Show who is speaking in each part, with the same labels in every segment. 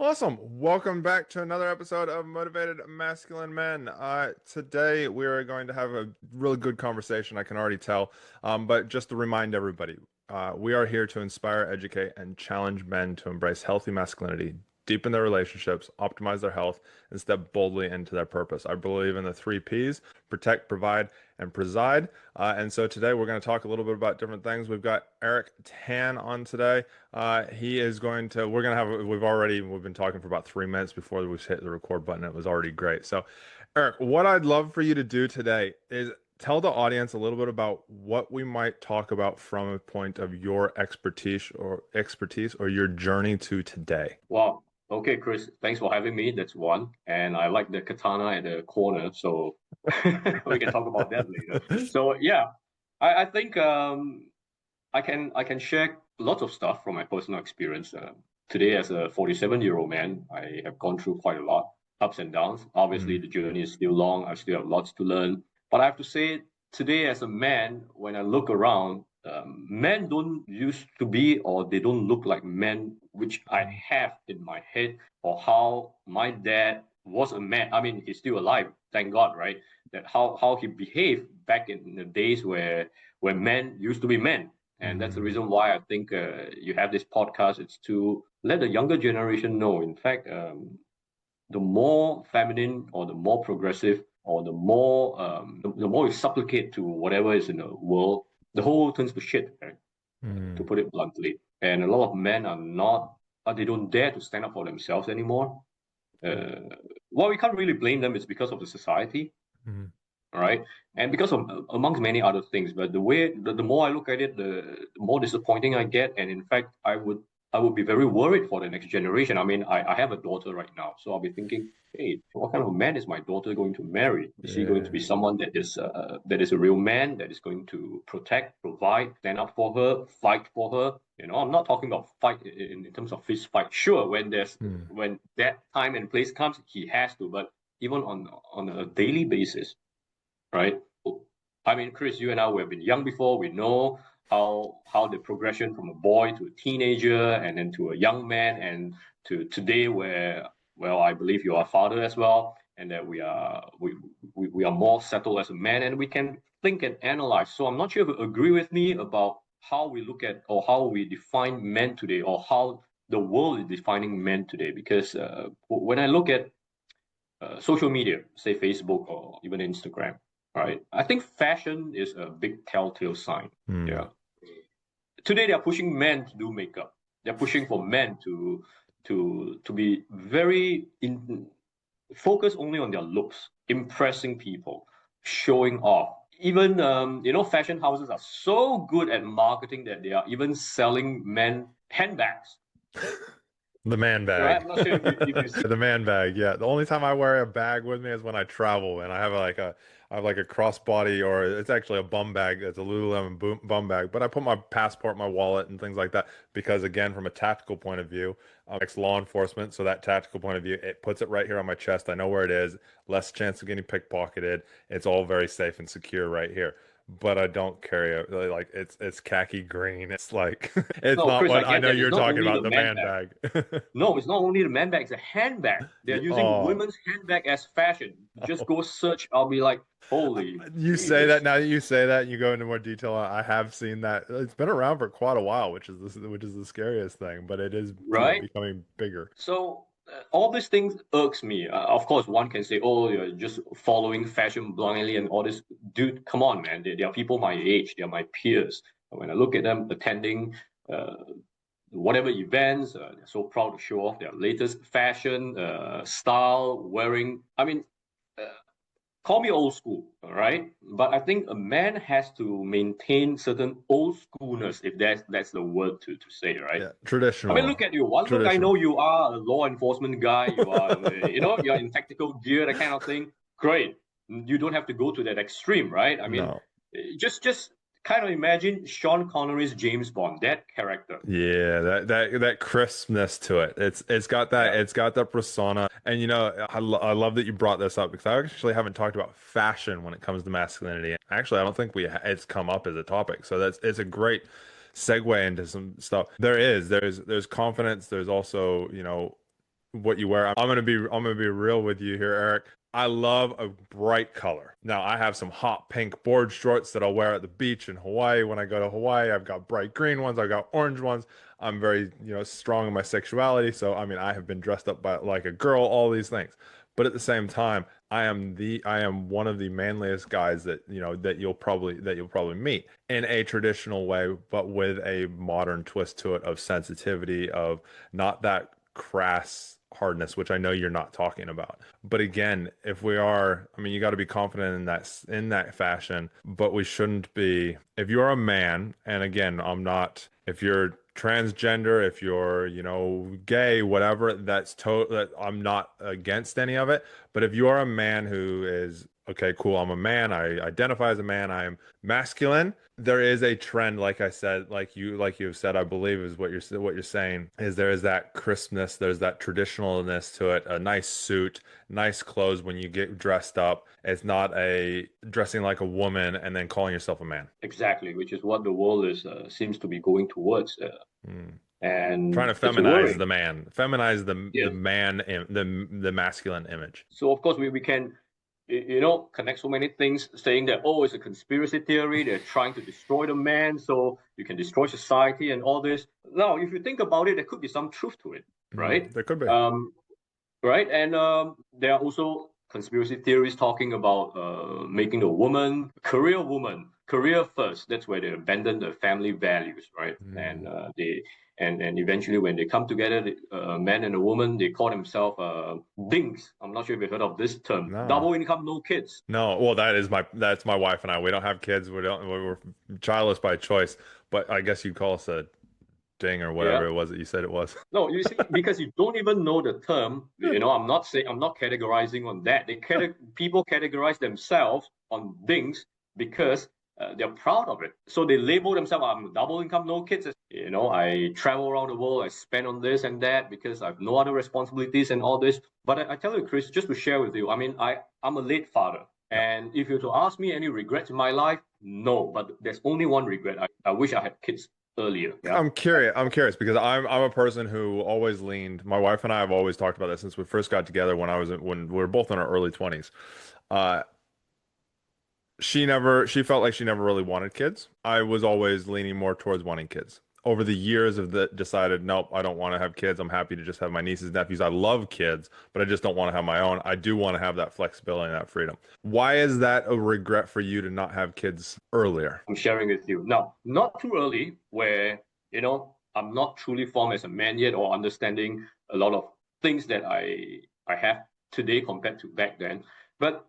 Speaker 1: Awesome. Welcome back to another episode of Motivated Masculine Men. Today we are going to have a really good conversation, I can already tell. But just to remind everybody, we are here to inspire, educate, and challenge men to embrace healthy masculinity, deepen their relationships, optimize their health, and step boldly into their purpose. I believe in the three P's: protect, provide, and preside. And so today we're going to talk a little bit about different things. We've got Eric Tan on today. He is going to, we're going to have, we've been talking for about 3 minutes before we hit the record button. It was already great. So, Eric, what I'd love for you to do today is tell the audience a little bit about what we might talk about from a point of your expertise or your journey to today.
Speaker 2: Wow. Okay, Chris, thanks for having me. That's one. And I like the katana at the corner, so we can talk about that later. So yeah, I think I can share lots of stuff from my personal experience. Today, as a 47-year-old man, I have gone through quite a lot, ups and downs. Obviously,
Speaker 1: Mm,
Speaker 2: the journey is still long. I still have lots to learn. But I have to say, today, as a man, when I look around, men don't used to be, or they don't look like men, which I have in my head, or how my dad was a man. I mean, he's still alive, thank God, right? That how he behaved back in the days where men used to be men. And that's the
Speaker 1: mm,
Speaker 2: reason why I think you have this podcast. It's to let the younger generation know. In fact, the more feminine or the more progressive or the more you supplicate to whatever is in the world, the whole world turns to shit, right? To
Speaker 1: mm.
Speaker 2: put it bluntly. And a lot of men are not, they don't dare to stand up for themselves anymore. Uh, well, we can't really blame them. It's because of the society,
Speaker 1: Mm.
Speaker 2: all right, and because of amongst many other things. But the more I look at it, the more disappointing I get. And in fact, I would be very worried for the next generation. I mean, I have a daughter right now, so I'll be thinking, hey, what kind of man is my daughter going to marry? Is he going to
Speaker 1: Yeah.
Speaker 2: be someone that is a real man, that is going to protect, provide, stand up for her, fight for her? I'm not talking about fight in terms of fist fight. Sure,
Speaker 1: Mm.
Speaker 2: when that time and place comes, he has to. But even on a daily basis, right? I mean, Chris, you and I, we have been young before. We know how the progression from a boy to a teenager and then to a young man and to today where, well, I believe you are a father as well, and that we are more settled as a man and we can think and analyze. So I'm not sure if you agree with me about how we look at or how we define men today or how the world is defining men today. Because when I look at social media, say Facebook or even Instagram, right? I think fashion is a big telltale sign.
Speaker 1: Mm.
Speaker 2: Yeah. Today they are pushing men to do makeup. They're pushing for men to be very focused only on their looks, impressing people, showing off. Even fashion houses are so good at marketing that they are even selling men handbags.
Speaker 1: The man
Speaker 2: Right?
Speaker 1: bag.
Speaker 2: I'm not sure if you see.
Speaker 1: The man bag. Yeah. The only time I wear a bag with me is when I travel and I have like a crossbody, or it's actually a bum bag. It's a Lululemon bum bag, but I put my passport, my wallet and things like that because again, from a tactical point of view, ex-law enforcement, so that tactical point of view, it puts it right here on my chest. I know where it is, less chance of getting pickpocketed. It's all very safe and secure right here. But I don't carry it like it's khaki green. It's like it's
Speaker 2: No,
Speaker 1: not
Speaker 2: Chris, I
Speaker 1: what I
Speaker 2: get
Speaker 1: know
Speaker 2: that. It's
Speaker 1: you're
Speaker 2: not
Speaker 1: talking
Speaker 2: only
Speaker 1: about,
Speaker 2: the
Speaker 1: the
Speaker 2: man
Speaker 1: man
Speaker 2: bag.
Speaker 1: bag.
Speaker 2: No, it's not only the man bag, it's a handbag. They're
Speaker 1: Yeah,
Speaker 2: using
Speaker 1: oh,
Speaker 2: women's handbag as fashion. Just go search. I'll be like, holy
Speaker 1: you say that
Speaker 2: Jesus,
Speaker 1: now that you say that, and you go into more detail. I have seen that. It's been around for quite a while, which is the scariest thing, but it is,
Speaker 2: right?
Speaker 1: becoming bigger.
Speaker 2: So all these things irks me. Of course, one can say, "Oh, you're just following fashion blindly," and all this. Dude, come on, man. They are people my age. They are my peers. And when I look at them attending uh, whatever events, they're so proud to show off their latest fashion style, wearing. I mean, uh, call me old school, all right? But I think a man has to maintain certain old schoolness, if that's the word to say, right?
Speaker 1: Yeah,
Speaker 2: I mean,
Speaker 1: traditional,
Speaker 2: look at you. One look, I
Speaker 1: traditional.
Speaker 2: know you are a law enforcement guy. You are, you're in tactical gear, that kind of thing. Great. You don't have to go to that extreme, right? I mean,
Speaker 1: No.
Speaker 2: just kind of imagine Sean Connery's James Bond, that character.
Speaker 1: Yeah, that crispness to it.
Speaker 2: Yeah.
Speaker 1: It's got that persona. And I love that you brought this up because I actually haven't talked about fashion when it comes to masculinity. Actually, I don't think it's come up as a topic. So it's a great segue into some stuff. There's confidence. There's also, what you wear. I'm gonna be real with you here, Eric. I love a bright color. Now, I have some hot pink board shorts that I'll wear at the beach in Hawaii. When I go to Hawaii, I've got bright green ones, I've got orange ones. I'm very, strong in my sexuality, so I mean, I have been dressed up by like a girl, all these things. But at the same time, I am one of the manliest guys that you'll probably meet in a traditional way, but with a modern twist to it of sensitivity, of not that crass hardness, which I know you're not talking about. But again, if we are, I mean, you got to be confident in that fashion, but we shouldn't be. If you're a man, and again, I'm not. If you're transgender, if you're, gay, whatever, that I'm not against any of it. But if you are a man who is okay, cool, I'm a man, I identify as a man, I am masculine. There is a trend, like I said, like you've said, I believe is what you're saying, is there is that crispness, there's that traditionalness to it, a nice suit, nice clothes when you get dressed up. It's not a dressing like a woman and then calling yourself a man.
Speaker 2: Exactly, which is what the world is seems to be going towards,
Speaker 1: Hmm. Trying
Speaker 2: and
Speaker 1: to
Speaker 2: it's
Speaker 1: feminize
Speaker 2: worrying.
Speaker 1: the man, feminize the
Speaker 2: Yes.
Speaker 1: man, the masculine image.
Speaker 2: So of course we can connect so many things, saying that, oh, it's a conspiracy theory, they're trying to destroy the man so you can destroy society and all this. Now, if you think about it, there could be some truth to it, right?
Speaker 1: There could be.
Speaker 2: Um, right? And there are also conspiracy theories talking about making the woman, career first. That's where they abandon the family values, right?
Speaker 1: Mm.
Speaker 2: And eventually, when they come together, a man and a woman, they call themselves dinks. I'm not sure if you heard of this term.
Speaker 1: No.
Speaker 2: Double income, no kids.
Speaker 1: No, well, that's my wife and I. We don't have kids. We're childless by choice. But I guess you'd call us a ding or
Speaker 2: Yeah.
Speaker 1: whatever it was that you said it was.
Speaker 2: No, you see, because you don't even know the term, I'm not categorizing on that. People categorize themselves on things because they're proud of it. So they label themselves, I'm double income, no kids. I travel around the world, I spend on this and that because I have no other responsibilities and all this. But I tell you, Chris, just to share with you, I mean, I'm a late father.
Speaker 1: Yeah.
Speaker 2: And if you were to ask me any regrets in my life, no, but there's only one regret. I wish I had kids earlier. Yeah.
Speaker 1: I'm curious because I'm a person who always leaned. My wife and I have always talked about this since we first got together when we were both in our early 20s. Uh, she felt like she never really wanted kids. I was always leaning more towards wanting kids. Over the years of the decided, nope, I don't want to have kids. I'm happy to just have my nieces and nephews. I love kids, but I just don't want to have my own. I do want to have that flexibility and that freedom. Why is that a regret for you to not have kids earlier?
Speaker 2: I'm sharing with you. Now, not too early, where, I'm not truly formed as a man yet or understanding a lot of things that I have today compared to back then. But,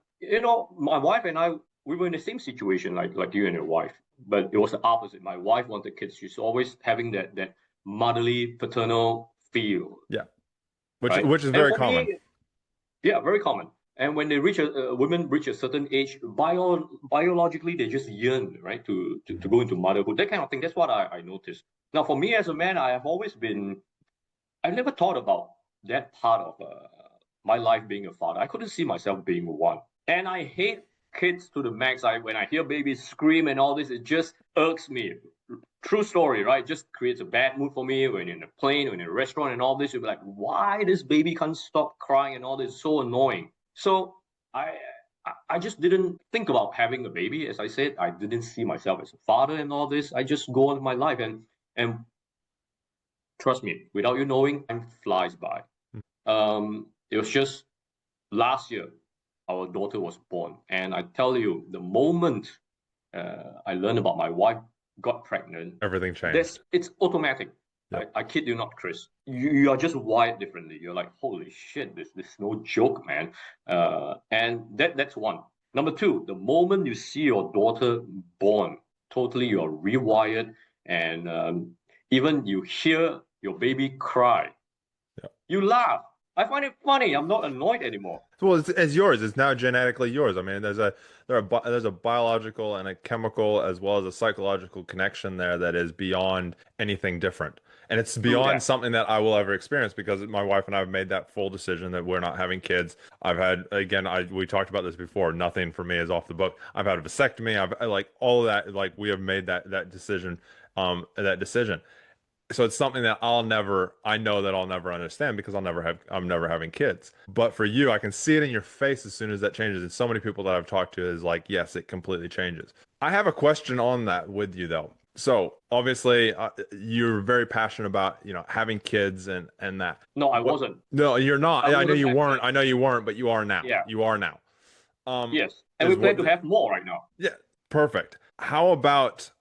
Speaker 2: my wife and I, we were in the same situation like you and your wife, but it was the opposite. My wife wanted kids. She's always having that motherly, paternal feel,
Speaker 1: Yeah, which
Speaker 2: right?
Speaker 1: which is
Speaker 2: And
Speaker 1: very
Speaker 2: for
Speaker 1: common.
Speaker 2: me, yeah, very common. And when they reach women reach a certain age, biologically they just yearn, right, to
Speaker 1: Mhm.
Speaker 2: go into motherhood, that kind of thing. That's what I noticed. Now, for me as a man, I have always been. I never thought about that part of my life being a father. I couldn't see myself being one, and I hate kids to the max. When I hear babies scream and all this, it just irks me. True story, right? Just creates a bad mood for me when you're in a plane, when you're in a restaurant and all this. You'll be like, why this baby can't stop crying and all this? So annoying. So I I just didn't think about having a baby. As I said, I didn't see myself as a father and all this. I just go on with my life, and trust me, without you knowing, time flies by. It was just last year our daughter was born, and I tell you, the moment I learned about my wife got pregnant,
Speaker 1: Everything
Speaker 2: this
Speaker 1: changed.
Speaker 2: it's automatic.
Speaker 1: Yep.
Speaker 2: I kid you not, Chris. You are just wired differently. You're like, holy shit, this is no joke, man. And that's one. Number two, the moment you see your daughter born, totally you're rewired, and even you hear your baby cry,
Speaker 1: Yep.
Speaker 2: you laugh. I find it funny. I'm not annoyed anymore.
Speaker 1: Well, it's yours. It's now genetically yours. I mean, there's a biological and a chemical as well as a psychological connection there that is beyond anything different. And it's
Speaker 2: True
Speaker 1: beyond
Speaker 2: that.
Speaker 1: something that I will ever experience because my wife and I have made that full decision that we're not having kids. I've had, again, we talked about this before. Nothing for me is off the book. I've had a vasectomy. Like all of that. Like we have made that decision. That decision. So it's something that I know that I'll never understand because I'm never having kids. But for you, I can see it in your face as soon as that changes. And so many people that I've talked to is like, yes, it completely changes. I have a question on that with you though. So obviously, you're very passionate about, having kids and that.
Speaker 2: No, I
Speaker 1: What?
Speaker 2: wasn't.
Speaker 1: No, you're not.
Speaker 2: I
Speaker 1: I know
Speaker 2: wasn't
Speaker 1: you
Speaker 2: back
Speaker 1: weren't.
Speaker 2: then.
Speaker 1: I know you weren't, but you are now.
Speaker 2: Yeah.
Speaker 1: You are now. Um,
Speaker 2: Yes. And we
Speaker 1: is
Speaker 2: plan
Speaker 1: what?
Speaker 2: to have more right now.
Speaker 1: Yeah, perfect. How about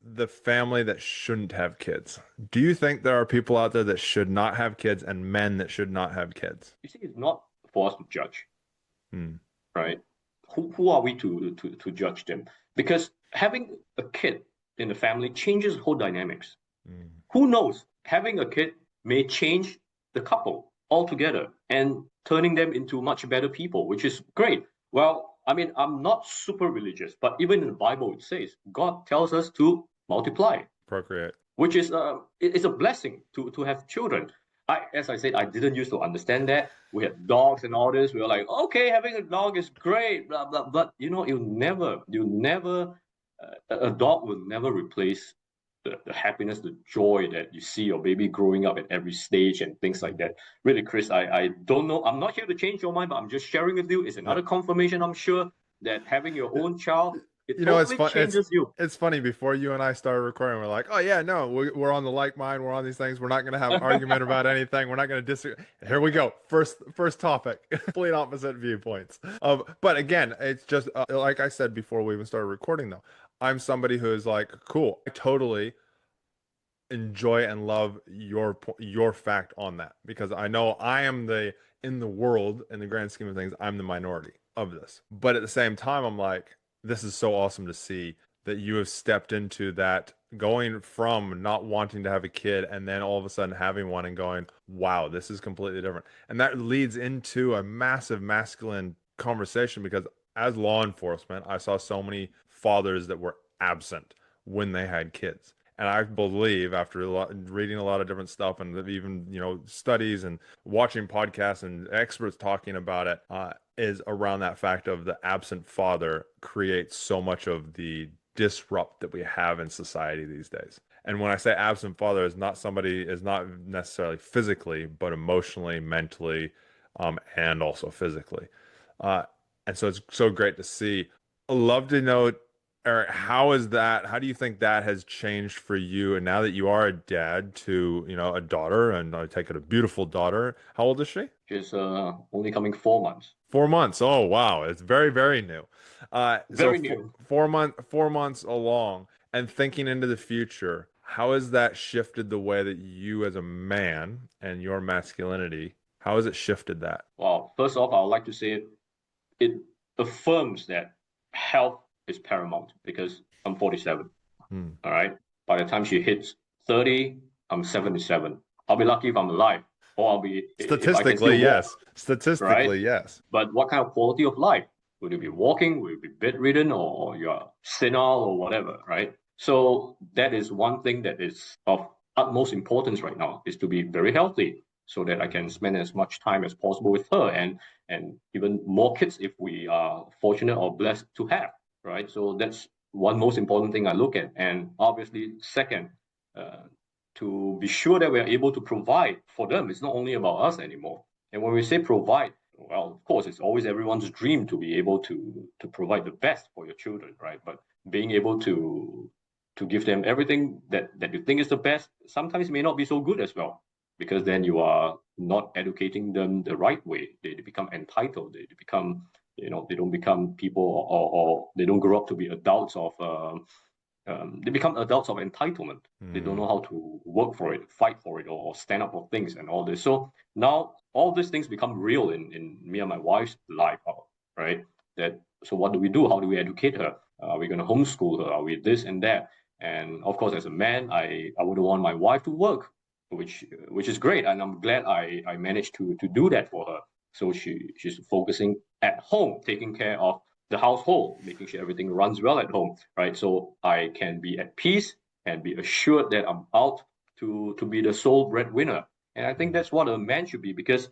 Speaker 1: the family that shouldn't have kids? Do you think there are people out there that should not have kids and men that should not have kids?
Speaker 2: You see, it's not for us to judge,
Speaker 1: Hmm.
Speaker 2: right? Who are we to judge them? Because having a kid in the family changes the whole dynamics.
Speaker 1: Hmm.
Speaker 2: Who knows? Having a kid may change the couple altogether and turning them into much better people, which is great. Well, I mean, I'm not super religious, but even in the Bible, it says God tells us to multiply,
Speaker 1: Procreate.
Speaker 2: which is it's a blessing to have children. As I said, I didn't used to understand that. We had dogs and all this. We were like, okay, having a dog is great, blah blah. But a dog will never replace the happiness, the joy that you see your baby growing up at every stage and things like that. Really, Chris, I don't know. I'm not here to change your mind, but I'm just sharing with you. It's
Speaker 1: Yeah.
Speaker 2: another confirmation, I'm sure, that having your own child, it
Speaker 1: It's
Speaker 2: totally
Speaker 1: fun.
Speaker 2: changes you.
Speaker 1: It's funny. Before you and I started recording, we're like, oh yeah, no, we're on the like mind. We're on these things. We're not going to have argument about anything. We're not going to disagree. Here we go. First topic. Complete opposite viewpoints. But again, it's just like I said before we even started recording, though. I'm somebody who is like, cool. I totally enjoy and love your fact on that because I know I am the in the world in the grand scheme of things I'm the minority of this. But at the same time I'm like this is so awesome to see that you have stepped into that going from not wanting to have a kid and then all of a sudden having one and going wow this is completely different. And that leads into a massive masculine conversation because as law enforcement I saw so many fathers that were absent when they had kids. And I believe after reading a lot of different stuff and even, studies and watching podcasts and experts talking about it, is around that fact of the absent father creates so much of the disrupt that we have in society these days. And when I say absent father, is not necessarily physically, but emotionally, mentally, and also physically. Uh, and so it's so great to see. I'd love to know, Eric, how do you think that has changed for you? And now that you are a dad to, a daughter, and I take it a beautiful daughter. How old is she?
Speaker 2: She's only coming 4 months.
Speaker 1: 4 months. Oh, wow. It's very, very new. So
Speaker 2: Very new.
Speaker 1: 4 months along and thinking into the future, how has that shifted the way that you as a man and your masculinity, how has it shifted that?
Speaker 2: Well, first off, I would like to say it affirms that health is paramount because I'm 47.
Speaker 1: Hmm.
Speaker 2: All right. By the time she hits 30, I'm 77. I'll be lucky if I'm alive, or I'll be if I can
Speaker 1: Statistically,
Speaker 2: still walk,
Speaker 1: yes.
Speaker 2: right?
Speaker 1: Statistically, yes.
Speaker 2: But what kind of quality of life? Will you be walking? Will you be bedridden, or you're senile, or whatever, right? So that is one thing that is of utmost importance right now is to be very healthy so that I can spend as much time as possible with her and even more kids if we are fortunate or blessed to have, right? So that's one most important thing I look at. And obviously, second, uh, to be sure that we're able to provide for them. It's not only about us anymore. And when we say provide, well, of course, it's always everyone's dream to be able to provide the best for your children, right? But being able to give them everything that you think is the best sometimes may not be so good as well, because then you are not educating them the right way. They become entitled. They become, they don't become people, or they don't grow up to be adults of they become adults of entitlement. They don't
Speaker 1: Hmm.
Speaker 2: know how to work for it, fight for it, or stand up for things and all this. So now all these things become real in me and my wife's life, right? So what do we do? How do we educate her? Are we going to homeschool her? Are we this and that? And of course, as a man, I would want my wife to work, which is great, and I'm glad I managed to do that for her. So she's focusing at home, taking care of the household, making sure everything runs well at home, right? So I can be at peace and be assured that I'm out to be the sole breadwinner. And I think
Speaker 1: Hmm.
Speaker 2: that's what a man should be, because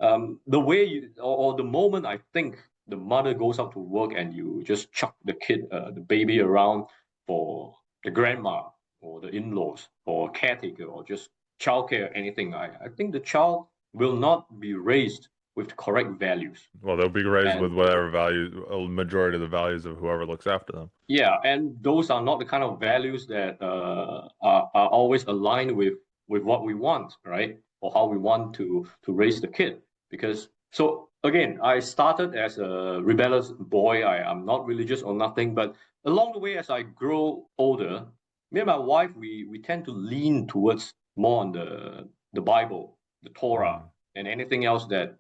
Speaker 2: the way or the moment I think the mother goes out to work and you just chuck the baby around for the grandma, or the in-laws or caretaker or just childcare or anything, I think the child will not be raised with the correct values.
Speaker 1: Well, they'll be raised with
Speaker 2: And
Speaker 1: whatever values, a majority of the values of whoever looks after them.
Speaker 2: yeah, and those are not the kind of values that are always aligned with what we want, right? Or how we want to raise the kid. Because so again, I started as a rebellious boy. I'm not religious or nothing, but along the way, as I grow older, me and my wife, we tend to lean towards more on the Bible, the Torah,
Speaker 1: Mm.
Speaker 2: and anything else that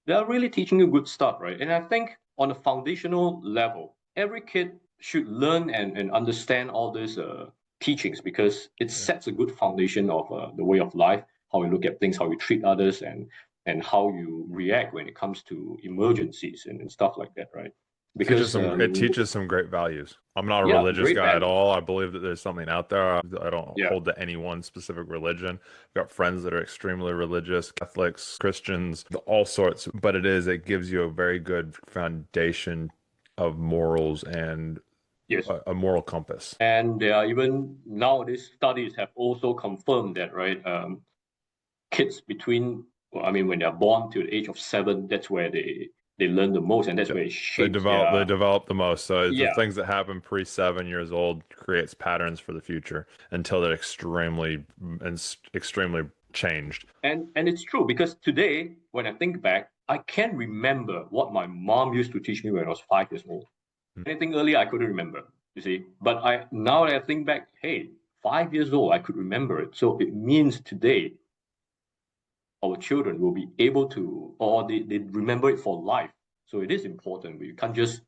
Speaker 2: are really teaching you good stuff, right? And I think on a foundational level, every kid should learn and understand all these teachings because it
Speaker 1: Yeah.
Speaker 2: sets a good foundation of the way of life, how you look at things, how you treat others, and how you react when it comes to emergencies and stuff like that, right? Because
Speaker 1: It teaches some great values. I'm not a
Speaker 2: yeah,
Speaker 1: religious
Speaker 2: great
Speaker 1: guy at
Speaker 2: values.
Speaker 1: all. I believe that there's something out there. I don't
Speaker 2: Yeah.
Speaker 1: hold to any one specific religion. I've got friends that are extremely religious, Catholics, Christians, all sorts. But it gives you a very good foundation of morals and
Speaker 2: Yes.
Speaker 1: a moral compass.
Speaker 2: And there are even nowadays studies have also confirmed that, right? Kids between, well, I mean, when they're born to the age of 7, that's where they learn the most, and that's
Speaker 1: Yeah.
Speaker 2: where it shapes their
Speaker 1: They develop the most. So the
Speaker 2: yeah.
Speaker 1: things that happen pre 7 years old creates patterns for the future until they're extremely changed.
Speaker 2: And it's true because today, when I think back, I can remember what my mom used to teach me when I was 5 years old. Anything earlier, I couldn't remember. You see, but I now that I think back, hey, 5 years old, I could remember it. So it means today our children will be able to, or they remember it for life. So it is important. You can't just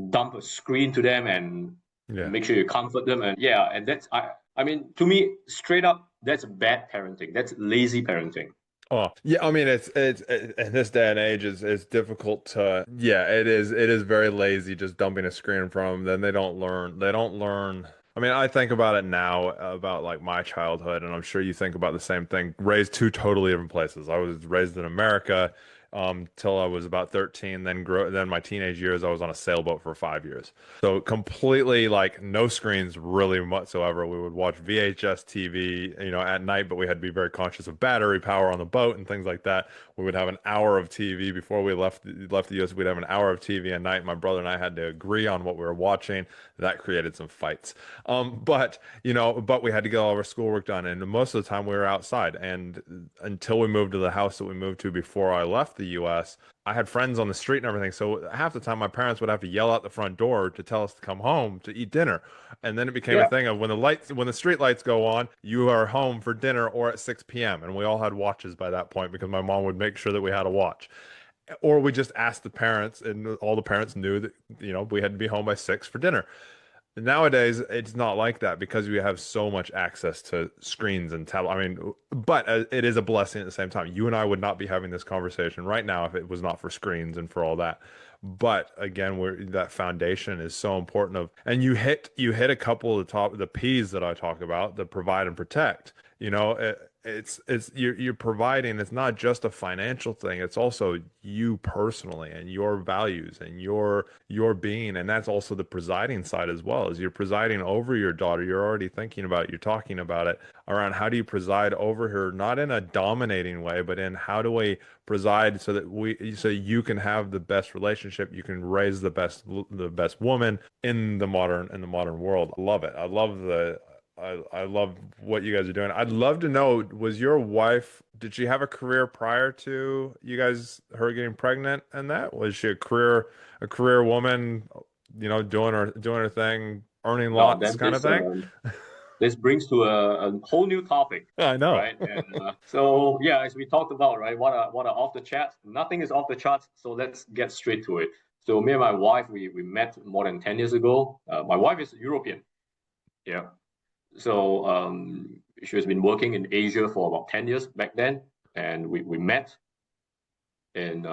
Speaker 2: dump a screen to them and
Speaker 1: Yeah.
Speaker 2: make sure you comfort them. And yeah, and that's I mean, to me, straight up, that's bad parenting. That's lazy parenting.
Speaker 1: Oh, yeah, I mean in this day and age it's difficult to yeah, it is very lazy just dumping a screen in front of them. Then they don't learn. I mean, I think about it now about like my childhood, and I'm sure you think about the same thing. Raised two totally different places. I was raised in America till I was about 13, then my teenage years I was on a sailboat for 5 years. So completely like no screens really whatsoever. We would watch VHS TV, at night, but we had to be very conscious of battery power on the boat and things like that. We would have an hour of TV before we left the US. We'd have an hour of TV at night. My brother and I had to agree on what we were watching. That created some fights. But we had to get all of our schoolwork done, and most of the time we were outside. And until we moved to the house that we moved to before I left the US, I had friends on the street and everything. So half the time my parents would have to yell out the front door to tell us to come home to eat dinner. And then it became a
Speaker 2: Yeah,
Speaker 1: thing of when the street lights go on, you are home for dinner or at 6 p.m. And we all had watches by that point because my mom would make sure that we had a watch. Or we just asked the parents, and all the parents knew that, we had to be home by 6 for dinner. Nowadays, it's not like that because we have so much access to screens and tablet. I mean, but it is a blessing at the same time. You and I would not be having this conversation right now if it was not for screens and for all that. But again, that foundation is so important and you hit a couple of the P's that I talk about, the provide and protect. You're providing. It's not just a financial thing. It's also you personally and your values and your being, and that's also the presiding side as well. As you're presiding over your daughter, you're already thinking about it, you're talking about it around how do you preside over her, not in a dominating way, but in how do we preside so you can have the best relationship, you can raise the best woman in the modern world. I love it. I love what you guys are doing. I'd love to know, did she have a career prior to her getting pregnant and that? Was she a career woman, doing her thing, earning
Speaker 2: no,
Speaker 1: lots
Speaker 2: then
Speaker 1: kind of thing?
Speaker 2: this brings to a whole new topic,
Speaker 1: I know.
Speaker 2: right? And so yeah, as we talked about, right, what are off the charts? Nothing is off the charts, so let's get straight to it. So me and my wife, we met more than 10 years ago. My wife is European, yeah. So she has been working in Asia for about 10 years back then, and we met in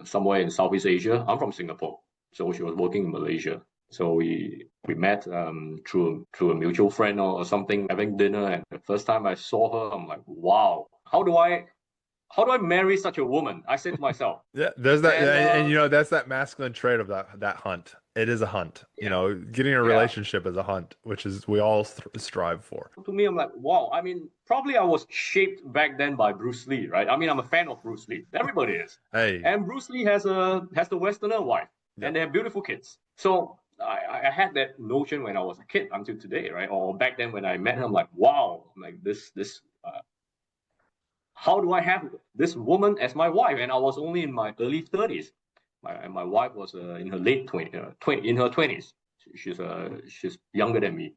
Speaker 2: somewhere in Southeast Asia. I'm from Singapore, so she was working in Malaysia. So we met through a mutual friend or something, having dinner. And the first time I saw her, I'm like, wow, how do I marry such a woman? I said to myself,
Speaker 1: Yeah, there's that,
Speaker 2: and
Speaker 1: and that's that masculine trait of that hunt. it is a hunt. You
Speaker 2: Yeah,
Speaker 1: know, getting a
Speaker 2: yeah.
Speaker 1: relationship is a hunt, which is we all strive for.
Speaker 2: To me, I'm like, wow. I mean, probably I was shaped back then by Bruce Lee, right? I mean, I'm a fan of Bruce Lee. Everybody is.
Speaker 1: Hey,
Speaker 2: And Bruce Lee has the Westerner wife,
Speaker 1: yeah.
Speaker 2: and they have beautiful kids. So I had that notion when I was a kid until today, right? Or back then when I met him, I'm like, wow, I'm like this. How do I have this woman as my wife? And I was only in my early 30s. My wife was in her late 20, 20 in her 20s. She's younger than me,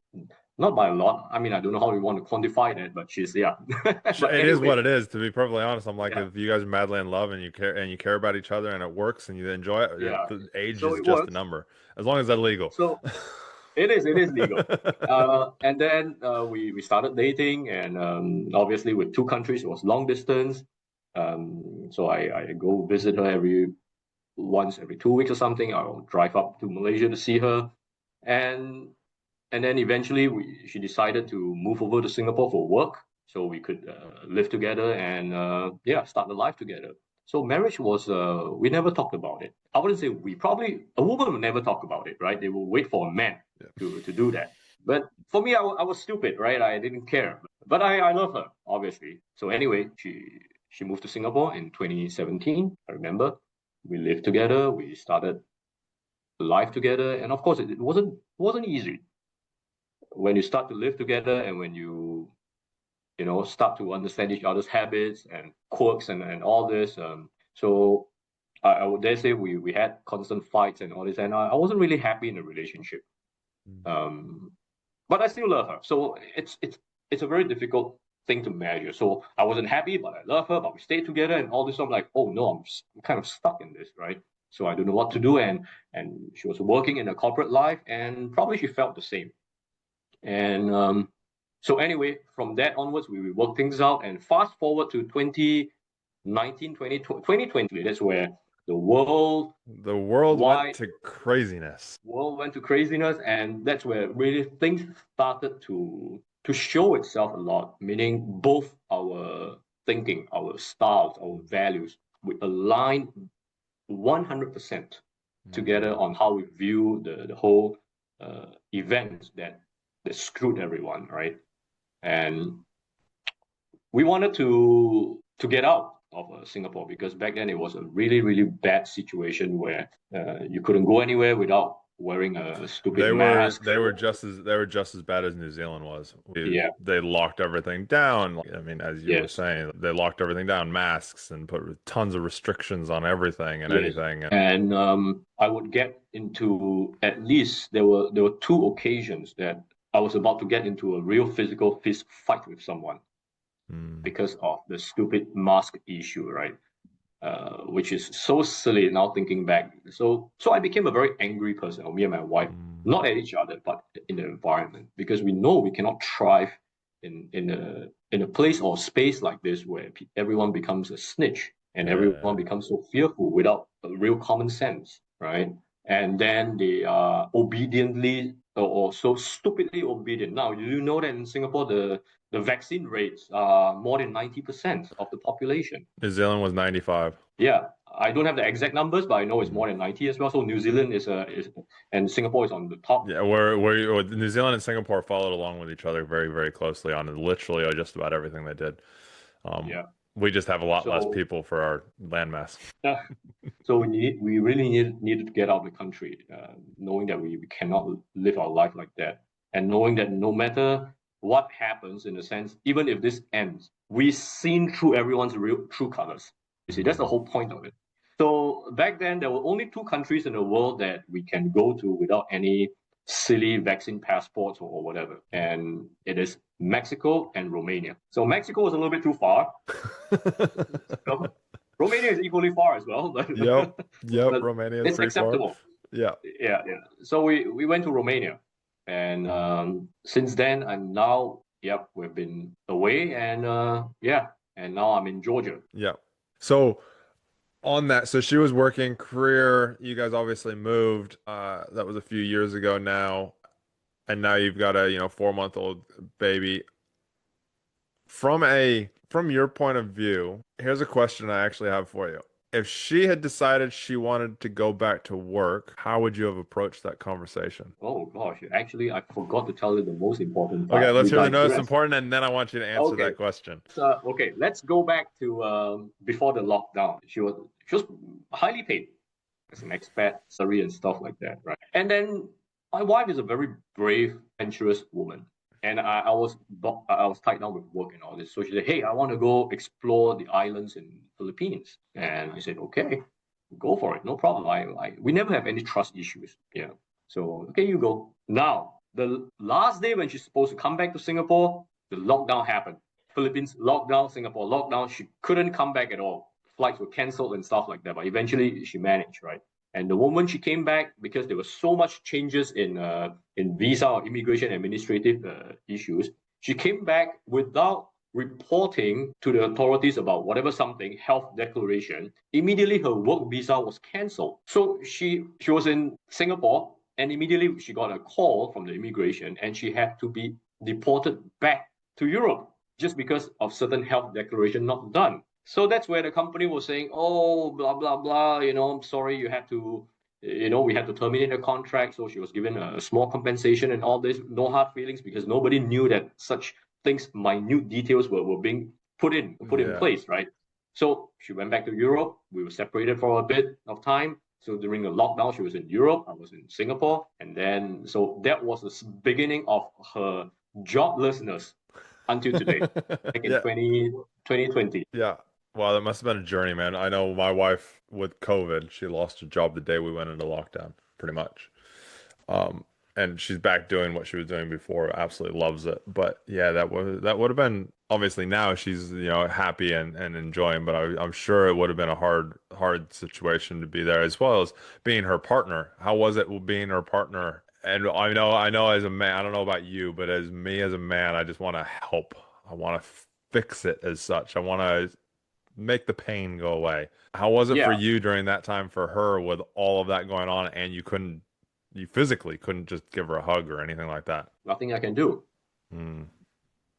Speaker 2: not by a lot. I mean, I don't know how you want to quantify that, but she's yeah. But
Speaker 1: It is
Speaker 2: anyway,
Speaker 1: what it is. To be perfectly honest, I'm like,
Speaker 2: yeah,
Speaker 1: if you guys are madly in love and you care about each other and it works and you enjoy it,
Speaker 2: yeah.
Speaker 1: the age
Speaker 2: So
Speaker 1: is
Speaker 2: it
Speaker 1: just a
Speaker 2: works.
Speaker 1: number, as long as that's legal.
Speaker 2: So it is legal. And then we started dating, and obviously with two countries, it was long distance. So I go visit her once every 2 weeks or something. I'll drive up to Malaysia to see her, and then eventually she decided to move over to Singapore for work, so we could live together and yeah, start the life together. So marriage was we never talked about it. I wouldn't say we probably a woman would never talk about it, right? They will wait for a man
Speaker 1: Yeah.
Speaker 2: to do that. But for me, I was stupid, right? I didn't care. But I love her, obviously. So anyway, she moved to Singapore in 2017. I remember we lived together. We started life together, and of course, it wasn't easy when you start to live together and when you know start to understand each other's habits and quirks and all this. So I would dare say we had constant fights and all this, and I wasn't really happy in the relationship.
Speaker 1: Mm.
Speaker 2: Um, but I still love her. So it's a very difficult thing to measure. So I wasn't happy, but I love her. But we stayed together and all this. So I'm like, oh no, I'm kind of stuck in this, right? So I don't know what to do. And she was working in a corporate life, and probably she felt the same. And so anyway, from that onwards, we worked things out. And fast forward to 2019, 2020, that's where the
Speaker 1: The world went
Speaker 2: wide
Speaker 1: to craziness.
Speaker 2: world went to craziness, and that's where really things started to show itself a lot. Meaning both our thinking, our styles, our values, we align 100%
Speaker 1: Mm.
Speaker 2: together on how we view the whole event that screwed everyone, right? And we wanted to get out of Singapore because back then it was a really bad situation where you couldn't go anywhere without wearing a stupid mask.
Speaker 1: They were just as bad as New Zealand was.
Speaker 2: Yeah,
Speaker 1: They locked everything down. I mean, as you were
Speaker 2: yes,
Speaker 1: saying, they locked everything down, masks, and put tons of restrictions on everything and
Speaker 2: yes.
Speaker 1: anything.
Speaker 2: And I would get into at least there were two occasions that I was about to get into a real physical fist fight with someone
Speaker 1: Mm.
Speaker 2: because of the stupid mask issue, right? Which is so silly now thinking back. So I became a very angry person, or me and my wife,
Speaker 1: Mm.
Speaker 2: not at each other, but in the environment, because we know we cannot thrive in a place or space like this where everyone becomes a snitch and everyone
Speaker 1: Yeah.
Speaker 2: becomes so fearful without a real common sense, right? And then they are obediently or so stupidly obedient. Now, you know that in Singapore, the vaccine rates are more than 90% of the population.
Speaker 1: New Zealand was 95.
Speaker 2: Yeah, I don't have the exact numbers, but I know it's
Speaker 1: Mm.
Speaker 2: more than 90 as well. So New Zealand is and Singapore is on the top.
Speaker 1: Yeah, where New Zealand and Singapore followed along with each other very, very closely on literally just about everything they did. Um,
Speaker 2: Yeah.
Speaker 1: we just have a lot less
Speaker 2: So
Speaker 1: people for our landmass.
Speaker 2: uh, so we really needed to get out of the country, knowing that we cannot live our life like that, and knowing that no matter what happens, in a sense, even if this ends, we've seen through everyone's real true colors. You see, that's the
Speaker 1: Mm.
Speaker 2: whole point of it. So back then, there were only two countries in the world that we can go to without any silly vaccine passports or whatever, and it is Mexico and Romania. So Mexico was a little bit too far. So Romania is equally far as well, but
Speaker 1: Yep. Yep.
Speaker 2: but
Speaker 1: Romania is
Speaker 2: it's
Speaker 1: pretty far.
Speaker 2: acceptable.
Speaker 1: Yeah.
Speaker 2: Yeah, yeah. So we went to Romania, and since then and now, yep, we've been away, and yeah, and now I'm in Georgia.
Speaker 1: Yeah. So on that, so she was working career. You guys obviously moved. That was a few years ago now, and now you've got a 4-month-old baby. From your point of view, here's a question I actually have for you. if she had decided she wanted to go back to work, how would you have approached that conversation?
Speaker 2: Oh gosh, actually, I forgot to tell you the most important
Speaker 1: Okay,
Speaker 2: part.
Speaker 1: let's
Speaker 2: We
Speaker 1: hear the most
Speaker 2: digress.
Speaker 1: important, and then I want you to answer
Speaker 2: Okay,
Speaker 1: that question.
Speaker 2: so okay, let's go back to before the lockdown. She was highly paid as an expat, salary and stuff like that, right? And then my wife is a very brave, adventurous woman, and I was tied down with work and all this. So she said, "Hey, I want to go explore the islands in Philippines," and I said, "Okay, go for it, no problem. We never have any trust issues, yeah. So okay, you go." Now the last day when she's supposed to come back to Singapore, the lockdown happened. Philippines lockdown, Singapore lockdown. She couldn't come back at all. Flights were cancelled and stuff like that. But eventually she managed, right? And the moment she came back, because there was so much changes in visa or immigration administrative issues, she came back without reporting to the authorities about whatever something health declaration. Immediately her work visa was cancelled. So she was in Singapore, and immediately she got a call from the immigration, and she had to be deported back to Europe just because of certain health declaration not done. So that's where the company was saying, oh, blah, blah, blah, I'm sorry, we had to terminate the contract. So she was given a small compensation and all this, no hard feelings, because nobody knew that such things, minute details were being put in
Speaker 1: Yeah.
Speaker 2: place, right? So she went back to Europe. We were separated for a bit of time. So during the lockdown, she was in Europe. I was in Singapore. And then, so that was the beginning of her joblessness until today, back in
Speaker 1: Yeah.
Speaker 2: 2020.
Speaker 1: Yeah. Wow, that must have been a journey, man. I know my wife with COVID, she lost her job the day we went into lockdown, pretty much. Um, and she's back doing what she was doing before. Absolutely loves it. But yeah, that would have been obviously now she's happy and enjoying. But I'm sure it would have been a hard situation to be there, as well as being her partner. How was it being her partner? And I know as a man, I don't know about you, but as me as a man, I just want to help. I want to fix it as such. I want to make the pain go away. How was it for
Speaker 2: Yeah,
Speaker 1: you during that time for her with all of that going on and you physically couldn't just give her a hug or anything like that?
Speaker 2: nothing I can do.
Speaker 1: Mm.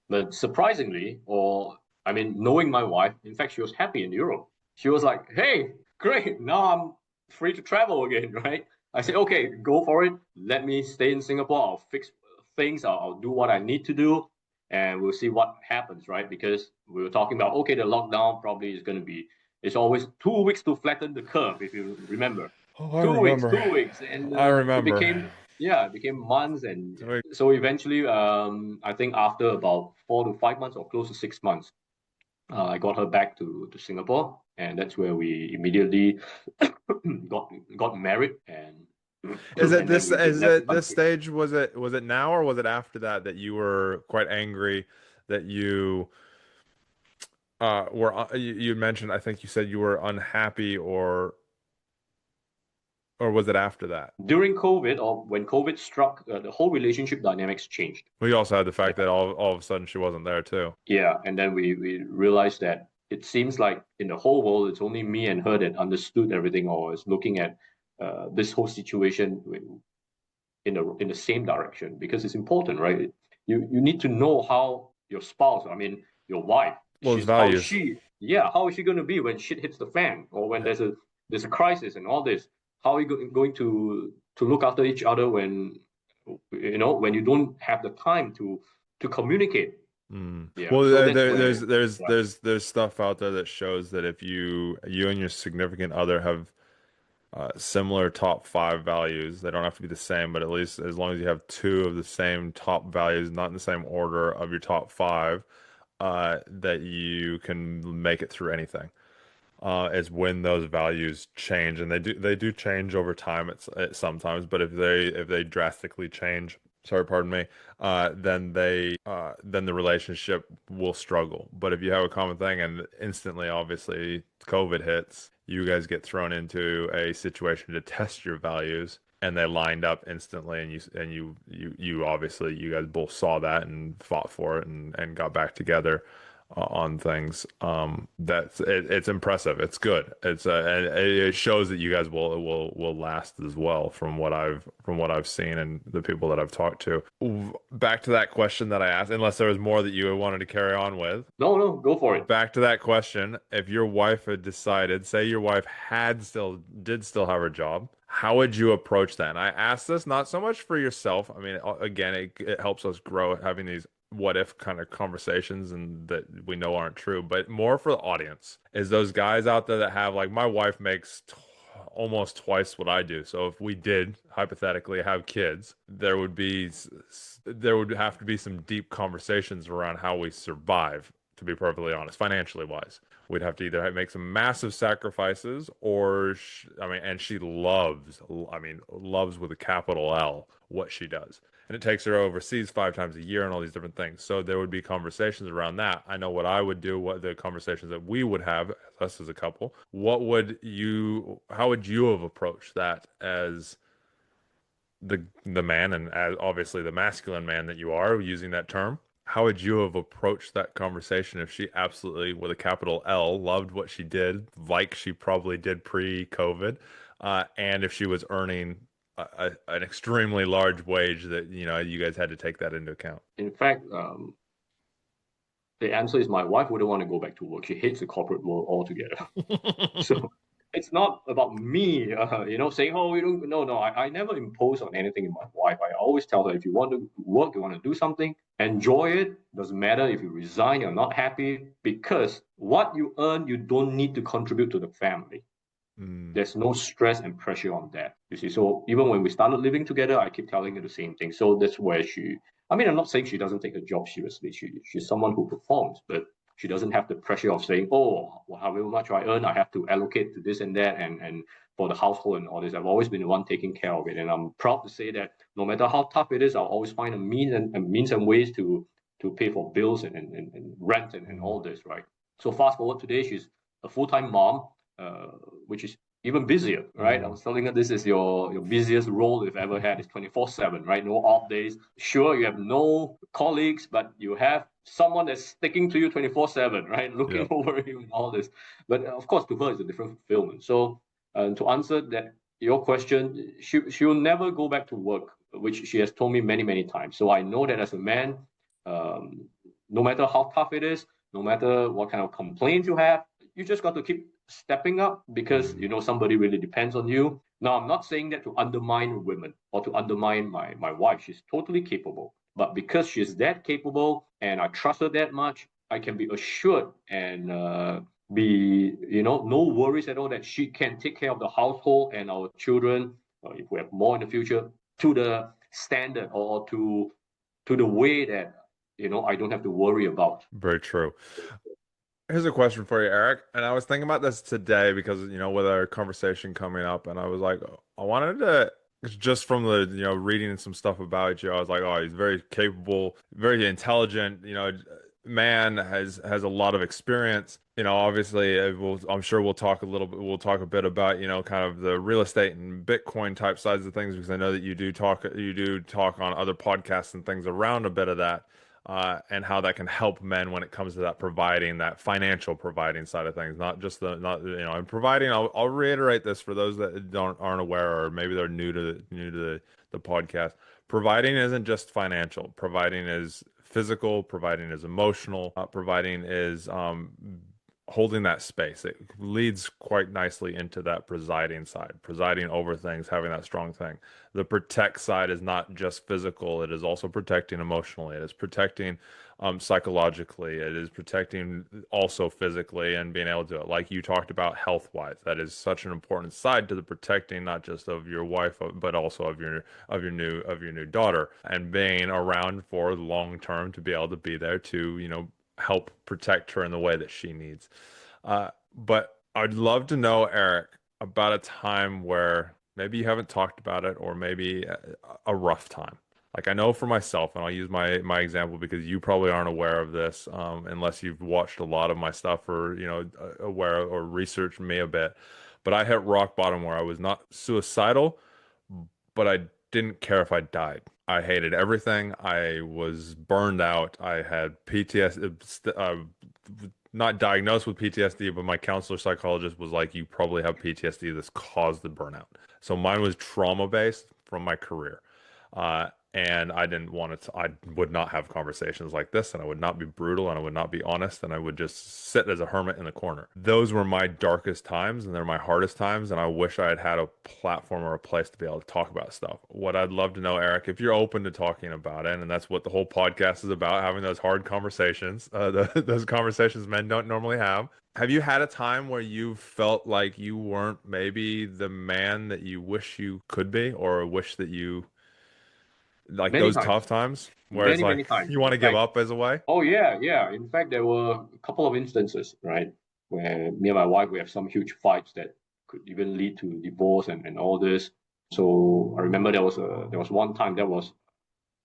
Speaker 2: But surprisingly, or I mean, knowing my wife, in fact, she was happy in Europe. She was like, hey, great, now I'm free to travel again, right? I said, okay, go for it. Let me stay in Singapore. I'll fix things. I'll do what I need to do, and we'll see what happens, right? Because we were talking about, okay, the lockdown probably is going to be, it's always 2 weeks to flatten the curve, if you remember.
Speaker 1: Oh, I
Speaker 2: 2 weeks,
Speaker 1: remember.
Speaker 2: 2 weeks. And
Speaker 1: I remember.
Speaker 2: it became months. And
Speaker 1: So
Speaker 2: so eventually, I think after about 4 to 5 months or close to 6 months, I got her back to Singapore, and that's where we immediately got married, and
Speaker 1: Is it
Speaker 2: and then
Speaker 1: this
Speaker 2: we
Speaker 1: is
Speaker 2: left the
Speaker 1: it this
Speaker 2: country.
Speaker 1: stage was it now or was it after that that you were quite angry that you you mentioned I think you said you were unhappy or was it after that?
Speaker 2: During COVID, or when COVID struck, the whole relationship dynamics changed.
Speaker 1: We also had the fact
Speaker 2: Yeah,
Speaker 1: that all of a sudden she wasn't there too.
Speaker 2: yeah, and then we realized that it seems like in the whole world, it's only me and her that understood everything, or is looking at this whole situation in the same direction, because it's important, right? You need to know how your spouse, I mean your wife,
Speaker 1: Well, it's
Speaker 2: she's how is
Speaker 1: values.
Speaker 2: she, yeah, how is she going to be when shit hits the fan, or when
Speaker 1: Yeah.
Speaker 2: there's a crisis and all this. How are you going to look after each other when when you don't have the time to communicate?
Speaker 1: Mm.
Speaker 2: Yeah,
Speaker 1: Well,
Speaker 2: so that's
Speaker 1: there,
Speaker 2: where, yeah,
Speaker 1: there's stuff out there that shows that if you and your significant other have similar top five values, they don't have to be the same, but at least as long as you have two of the same top values, not in the same order of your top five, that you can make it through anything. Is when those values change, and they do change over time. It's sometimes, but if they drastically change, sorry, pardon me, then the relationship will struggle. But if you have a common thing, and instantly, obviously, COVID hits, you guys get thrown into a situation to test your values. And they lined up instantly, and you obviously you guys both saw that and fought for it and got back together. on things. It's impressive. It's good. And it shows that you guys will last as well from what I've seen and the people that I've talked to. Back to that question that I asked, unless there was more that you wanted to carry on with.
Speaker 2: No, no, go for it.
Speaker 1: Back to that question, if your wife had decided, say your wife did still have her job, how would you approach that? And I ask this not so much for yourself. I mean, again, it helps us grow having these what if kind of conversations and that we know aren't true, but more for the audience. Is those guys out there that have like my wife makes almost twice what I do. So if we did hypothetically have kids, there would have to be some deep conversations around how we survive, to be perfectly honest, financially wise. We'd have to either make some massive sacrifices or, I mean, and she loves, I mean, loves with a capital L what she does. And it takes her overseas 5 times a year and all these different things. So there would be conversations around that. I know what I would do, what the conversations that we would have, us as a couple. How would you have approached that as the man and as obviously the masculine man that you are using that term? How would you have approached that conversation if she absolutely, with a capital L, loved what she did, like she probably did pre-COVID, and if she was earning an extremely large wage that, you know, you guys had to take that into account?
Speaker 2: In fact, the answer is my wife wouldn't want to go back to work. She hates the corporate world altogether. So it's not about me, saying, oh, you don't. No, no, I never impose on anything in my wife. I always tell her if you want to work, you want to do something, enjoy it. Doesn't matter if you resign, you're not happy, because what you earn, you don't need to contribute to the family.
Speaker 1: Mm,
Speaker 2: There's no stress and pressure on that. You see, so even when we started living together, I keep telling her the same thing. So that's where I mean, I'm not saying she doesn't take her job seriously. She's someone who performs, but she doesn't have the pressure of saying, oh, well, however much I earn, I have to allocate to this and that and for the household and all this. I've always been the one taking care of it. And I'm proud to say that no matter how tough it is, I'll always find means and ways to pay for bills and rent and
Speaker 1: mm,
Speaker 2: all this, right? So fast forward today, she's a full-time mom, which is even busier, right? I
Speaker 1: mm.
Speaker 2: was telling her this is your busiest role you've ever had. It's 24/7, right? No off days. Sure, you have no colleagues, but you have someone that's sticking to you 24/7, right? Looking
Speaker 1: Yep.
Speaker 2: over you and all this. But of course, to her, it's a different fulfillment. So to answer that your question, she will never go back to work, which she has told me many, many times. So I know that as a man, um, no matter how tough it is, no matter what kind of complaints you have, you just got to keep stepping up because
Speaker 1: Mm.
Speaker 2: somebody really depends on you. Now, I'm not saying that to undermine women or to undermine my wife. She's totally capable. But because she's that capable and I trust her that much, I can be assured and be, no worries at all that she can take care of the household and our children, if we have more in the future, to the standard or to the way that, I don't have to worry about.
Speaker 1: Very true. Here's a question for you, Eric. And I was thinking about this today because, you know, with our conversation coming up, and I was like, I wanted to, just from the, you know, reading some stuff about you, I was like, oh, he's very capable, very intelligent, you know, man has a lot of experience. You know, obviously, I'm sure we'll talk a bit about, you know, kind of the real estate and Bitcoin type sides of things, because I know that you do talk on other podcasts and things around a bit of that and how that can help men when it comes to that providing, that financial providing side of things, not just not, you know, and providing. I'll reiterate this for those that aren't aware, or maybe they're new to the podcast. Providing isn't just financial. Providing is physical. Providing is emotional. Providing is holding that space. It leads quite nicely into that presiding side, presiding over things, having that strong thing. The protect side is not just physical, it is also protecting emotionally, it is protecting psychologically, it is protecting also physically and being able to, like you talked about, health wise. That is such an important side to the protecting, not just of your wife, but also of your new daughter, and being around for long term to be able to be there to, you know, help protect her in the way that she needs. But I'd love to know, Eric, about a time where maybe you haven't talked about it, or maybe a rough time. Like I know for myself, and I'll use my example because you probably aren't aware of this, unless you've watched a lot of my stuff or, you know, aware or researched me a bit. But I hit rock bottom where I was not suicidal, but I didn't care if I died. I hated everything. I was burned out. I had PTSD, not diagnosed with PTSD, but my counselor psychologist was like, you probably have PTSD that's caused the burnout. So mine was trauma based from my career. And I didn't want to, I would not have conversations like this, and I would not be brutal, and I would not be honest, and I would just sit as a hermit in the corner. Those were my darkest times, and they're my hardest times, and I wish I had had a platform or a place to be able to talk about stuff. What I'd love to know, Eric, if you're open to talking about it, and that's what the whole podcast is about, having those hard conversations, those conversations men don't normally have you had a time where you felt like you weren't maybe the man that you wish you could be, or wish that you like
Speaker 2: Many
Speaker 1: those
Speaker 2: times,
Speaker 1: tough times where it's
Speaker 2: many,
Speaker 1: like
Speaker 2: many times.
Speaker 1: you want
Speaker 2: In
Speaker 1: to give
Speaker 2: fact,
Speaker 1: up as a way?
Speaker 2: oh yeah, yeah. In fact, there were a couple of instances, right, where me and my wife we have some huge fights that could even lead to divorce and all this. So I remember there was one time that was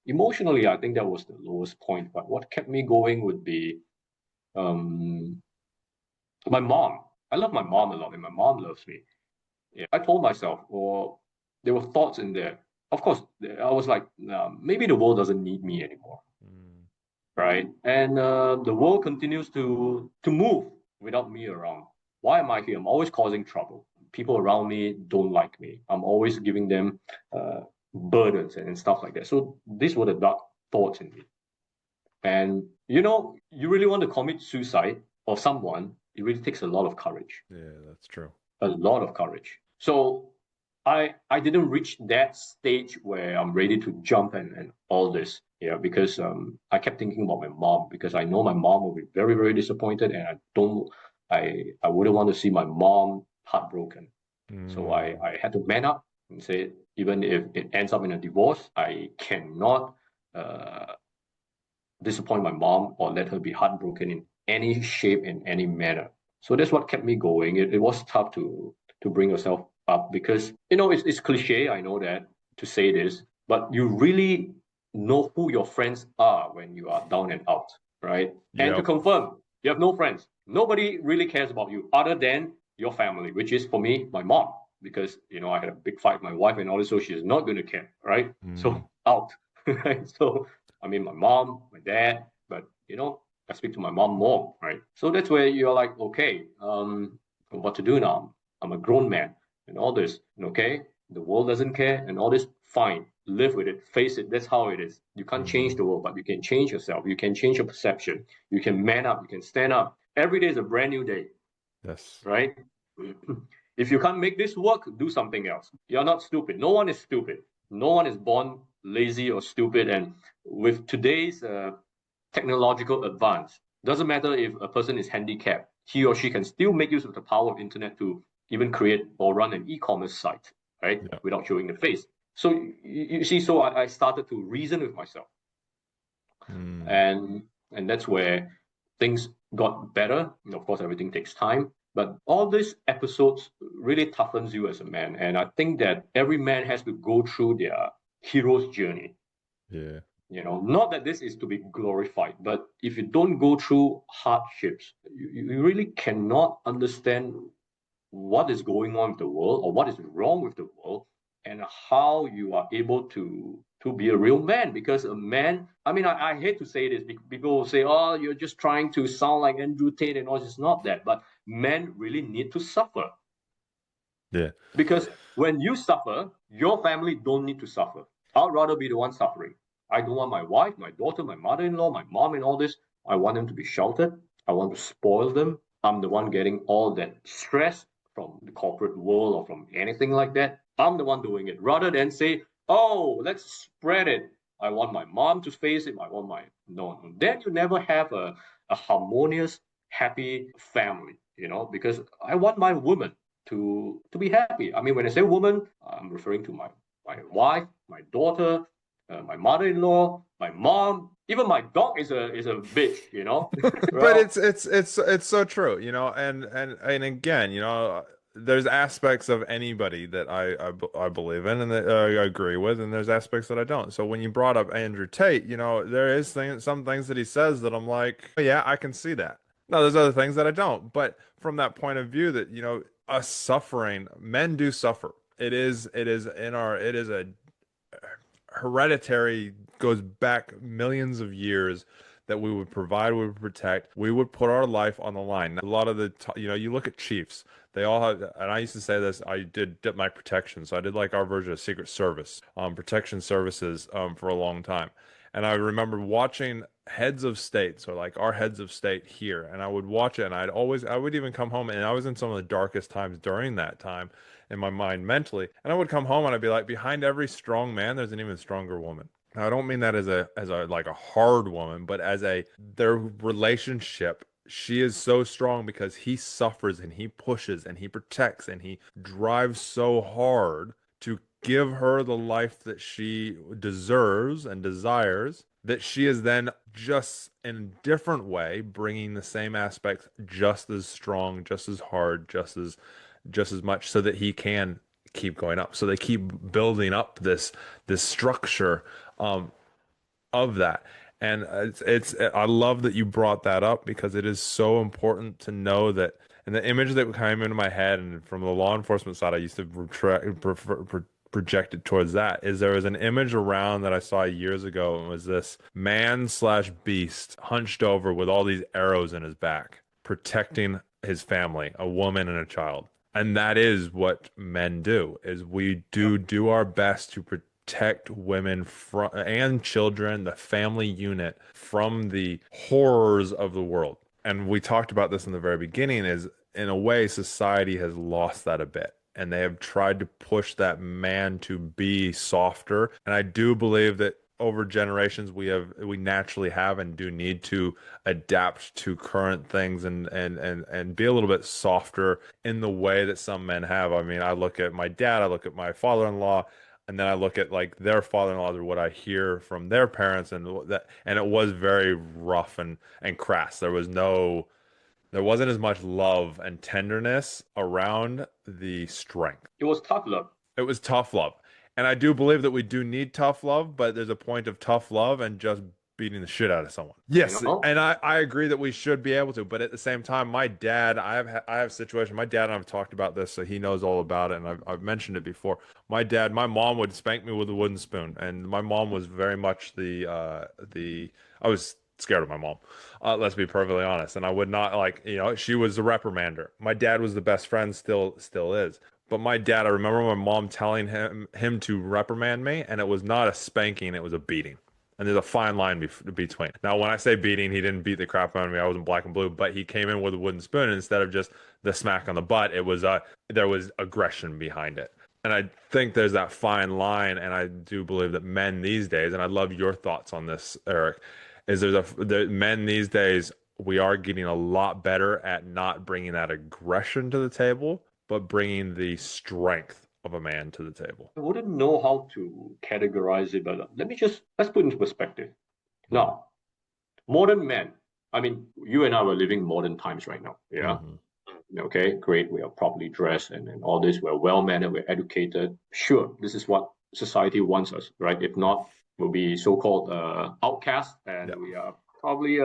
Speaker 2: emotionally, I think that was the lowest point. But what kept me going would be um, my mom. I love my mom a lot, and my mom loves me. Yeah, I told myself, or there were thoughts in there. Of course, I was like, maybe the world doesn't need me anymore,
Speaker 1: Mm,
Speaker 2: right? And the world continues to move without me around. Why am I here? I'm always causing trouble. People around me don't like me. I'm always giving them uh, burdens and stuff like that. So these were the dark thoughts in me. And you really want to commit suicide for someone, it really takes a lot of courage,
Speaker 1: yeah, that's true.
Speaker 2: a lot of courage. So I didn't reach that stage where I'm ready to jump and all this. Yeah, because I kept thinking about my mom because I know my mom will be very, very disappointed, and I wouldn't want to see my mom heartbroken. So
Speaker 1: Mm,
Speaker 2: I had to man up and say, even if it ends up in a divorce, I cannot uh, disappoint my mom or let her be heartbroken in any shape, in any manner. So that's what kept me going. It was tough to bring yourself up because it's cliche. I know that to say this, but you really know who your friends are when you are down and out, right? And to
Speaker 1: yep.
Speaker 2: confirm, you have no friends. Nobody really cares about you other than your family, which is for me my mom, because I had a big fight with my wife and all this, so she's not going to care, right?
Speaker 1: Mm,
Speaker 2: So out, right? So I mean, my mom, my dad, but I speak to my mom more, right? So that's where you're like, okay, what to do now? I'm a grown man and all this, and okay, the world doesn't care and all this, fine, live with it, face it. That's how it is. You can't change
Speaker 1: mm,
Speaker 2: the world, but you can change yourself. You can change your perception. You can man up. You can stand up. Every day is a brand new day,
Speaker 1: yes.
Speaker 2: right? If you can't make this work, do something else. You're not stupid. No one is stupid. No one is born lazy or stupid. And with today's technological advance, doesn't matter if a person is handicapped, he or she can still make use of the power of internet to even create or run an e-commerce site, right?
Speaker 1: Yeah.
Speaker 2: Without showing the face. So you see, so I started to reason with myself,
Speaker 1: Mm,
Speaker 2: and that's where things got better. And of course, everything takes time, but all these episodes really toughens you as a man. And I think that every man has to go through their hero's journey.
Speaker 1: yeah.
Speaker 2: Not that this is to be glorified, but if you don't go through hardships, you really cannot understand what is going on with the world or what is wrong with the world, and how you are able to be a real man. Because a man, I mean, I hate to say this, people will say, oh, you're just trying to sound like Andrew Tate and all. It's not that, but men really need to suffer,
Speaker 1: Yeah.
Speaker 2: because when you suffer, your family don't need to suffer. I'd rather be the one suffering. I don't want my wife, my daughter, my mother-in-law, my mom, and all this. I want them to be sheltered. I want to spoil them. I'm the one getting all that stress from the corporate world or from anything like that. I'm the one doing it, rather than say, oh, let's spread it. I want my mom to face it. I want my no. Then you never have a harmonious, happy family, because I want my woman to be happy. I mean, when I say woman, I'm referring to my wife, my daughter, my mother-in-law, my mom, even my dog is a bitch.
Speaker 1: But
Speaker 2: Well,
Speaker 1: it's so true, and again, there's aspects of anybody that I believe in and that I agree with, and there's aspects that I don't. So when you brought up Andrew Tate, there is some things that he says that I'm like, "Oh, yeah, I can see that. No, there's other things that I don't. But from that point of view that, us suffering, men do suffer. It is a hereditary, goes back millions of years, that we would provide, we would protect, we would put our life on the line. A lot of the, you look at chiefs, they all have, and I used to say this, I did dip my protection. So I did like our version of Secret Service, protection services, for a long time. And I remember watching heads of state, so like our heads of state here, and I would watch it, and I would even come home, and I was in some of the darkest times during that time in my mind mentally, and I would come home and I'd be like, behind every strong man, there's an even stronger woman. Now, I don't mean that as a like a hard woman, but as a their relationship. She is so strong because he suffers and he pushes and he protects and he drives so hard to give her the life that she deserves and desires, that she is then just in a different way bringing the same aspects just as strong, just as hard, just as much, so that he can keep going up. So they keep building up this structure, um, of that. And it's I love that you brought that up because it is so important to know that. And the image that came into my head, and from the law enforcement side, I used to project it towards that. Is there was an image around that I saw years ago, and it was this man slash beast hunched over with all these arrows in his back, protecting his family, a woman and a child. And that is what men do, is we do our best to protect women from and children, the family unit, from the horrors of the world. And we talked about this in the very beginning, is in a way society has lost that a bit, and they have tried to push that man to be softer. And I do believe that over generations we naturally have and do need to adapt to current things, and be a little bit softer in the way that some men have. I mean, I look at my dad, I look at my father-in-law, and then I look at like their father-in-law, or what I hear from their parents, and it was very rough and crass. There wasn't as much love and tenderness around the strength.
Speaker 2: It was tough love.
Speaker 1: It was tough love. And I do believe that we do need tough love, but there's a point of tough love and just beating the shit out of someone.
Speaker 2: You
Speaker 1: Yes,
Speaker 2: know,
Speaker 1: and I agree that we should be able to, but at the same time, my dad, I have a situation. My dad and I've talked about this, so he knows all about it, and I've mentioned it before. My mom would spank me with a wooden spoon, and my mom was very much the I was scared of my mom. Let's be perfectly honest, and I would not like, she was the reprimander. My dad was the best friend, still is. But my dad, I remember my mom telling him to reprimand me, and it was not a spanking, it was a beating. And there's a fine line between. Now, when I say beating, he didn't beat the crap out of me. I wasn't black and blue, but he came in with a wooden spoon, and instead of just the smack on the butt, there was aggression behind it. And I think there's that fine line, and I do believe that men these days, and I'd love your thoughts on this, Eric, is the men these days, we are getting a lot better at not bringing that aggression to the table, but bringing the strength of a man to the table.
Speaker 2: I wouldn't know how to categorize it, but let's put it into perspective. Now, modern men, I mean, you and I were living modern times right now. Yeah. Okay, great. We are properly dressed and all this. We're well mannered. We're educated. Sure, this is what society wants us, right? If not, we'll be so-called outcasts, and
Speaker 1: Yep.
Speaker 2: we are probably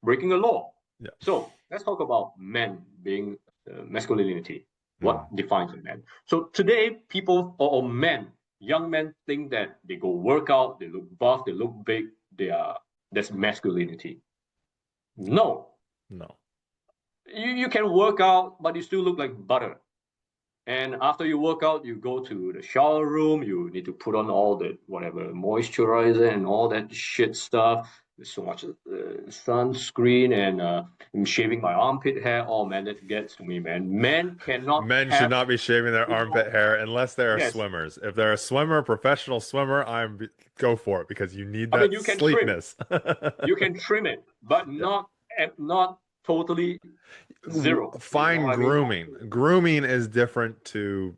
Speaker 2: breaking the law.
Speaker 1: Yep.
Speaker 2: So let's talk about men being masculinity. What defines a man? So today, people or men, young men, think that they go work out, they look buff, they look big, that's masculinity. No,
Speaker 1: No.
Speaker 2: you can work out, but you still look like butter. And after you work out, you go to the shower room, you need to put on all the whatever moisturizer and all that shit stuff. There's so much sunscreen, and I'm shaving my armpit hair. Oh man, that gets to me, man. Men cannot
Speaker 1: Men should
Speaker 2: have,
Speaker 1: not be shaving their armpit hair unless they are
Speaker 2: yes.
Speaker 1: swimmers. If they're a swimmer, professional swimmer, go for it because you need
Speaker 2: I
Speaker 1: that
Speaker 2: mean, you can
Speaker 1: sleekness.
Speaker 2: you can trim it, but not totally zero.
Speaker 1: Fine
Speaker 2: You know what I mean?
Speaker 1: grooming. Grooming is different to,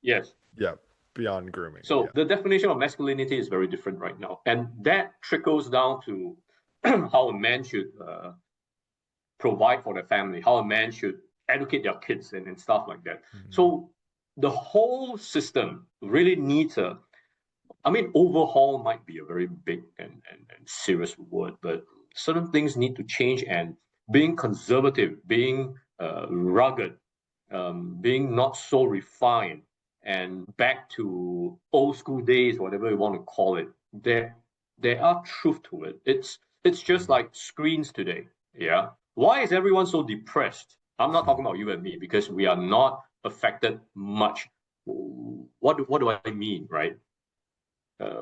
Speaker 2: Yes.
Speaker 1: yeah, beyond grooming.
Speaker 2: So
Speaker 1: Yeah.
Speaker 2: the definition of masculinity is very different right now, and that trickles down to how a man should provide for their family, how a man should educate their kids and stuff like that. So the whole system really needs overhaul might be a very big and serious word, but certain things need to change, and being conservative, being rugged, being not so refined, and back to old school days, whatever you want to call it, there are truth to it. It's just like screens today. Yeah. Why is everyone so depressed? I'm not talking about you and me because we are not affected much. What do I mean, right?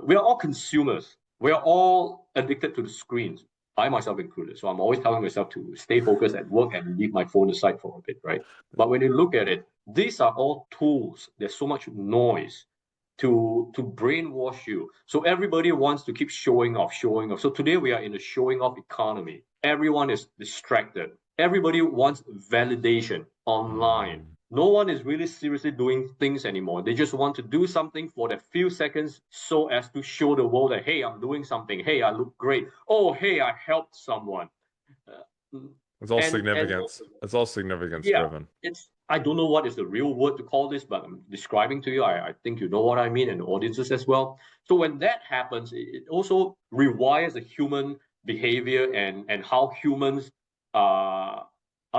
Speaker 2: We are all consumers. We are all addicted to the screens. I myself included. So I'm always telling myself to stay focused at work and leave my phone aside for a bit, right? But when you look at it, these are all tools. There's so much noise to brainwash you. So everybody wants to keep showing off, showing off. So today we are in a showing off economy. Everyone is distracted. Everybody wants validation online. No one is really seriously doing things anymore. They just want to do something for that few seconds so as to show the world that, hey, I'm doing something. Hey, I look great. Oh, hey, I helped someone. Uh,
Speaker 1: It's all
Speaker 2: and
Speaker 1: significance. It's all significance
Speaker 2: yeah,
Speaker 1: driven.
Speaker 2: it's I don't know what is the real word to call this, but I'm describing to you. I think you know what I mean, and the audiences as well. So when that happens, it also rewires the human behavior and how humans are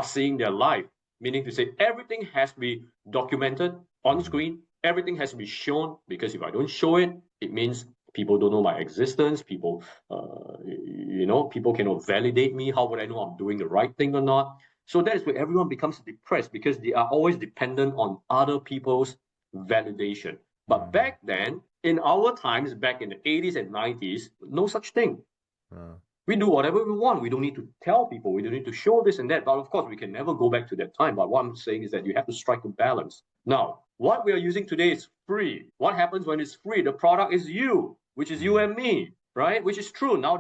Speaker 2: seeing their life. Meaning to say, everything has to be documented on screen. Everything has to be shown because if I don't show it, it means people don't know my existence. People cannot validate me. How would I know I'm doing the right thing or not? So that is where everyone becomes depressed because they are always dependent on other people's validation. But back then, in our times, back in the 80s and 90s, no such thing. We do whatever we want. We don't need to tell people. We don't need to show this and that. But of course, we can never go back to that time. But what I'm saying is that you have to strike a balance. Now, what we are using today is free. What happens when it's free? The product is you, which is you and me, right? Which is true. Now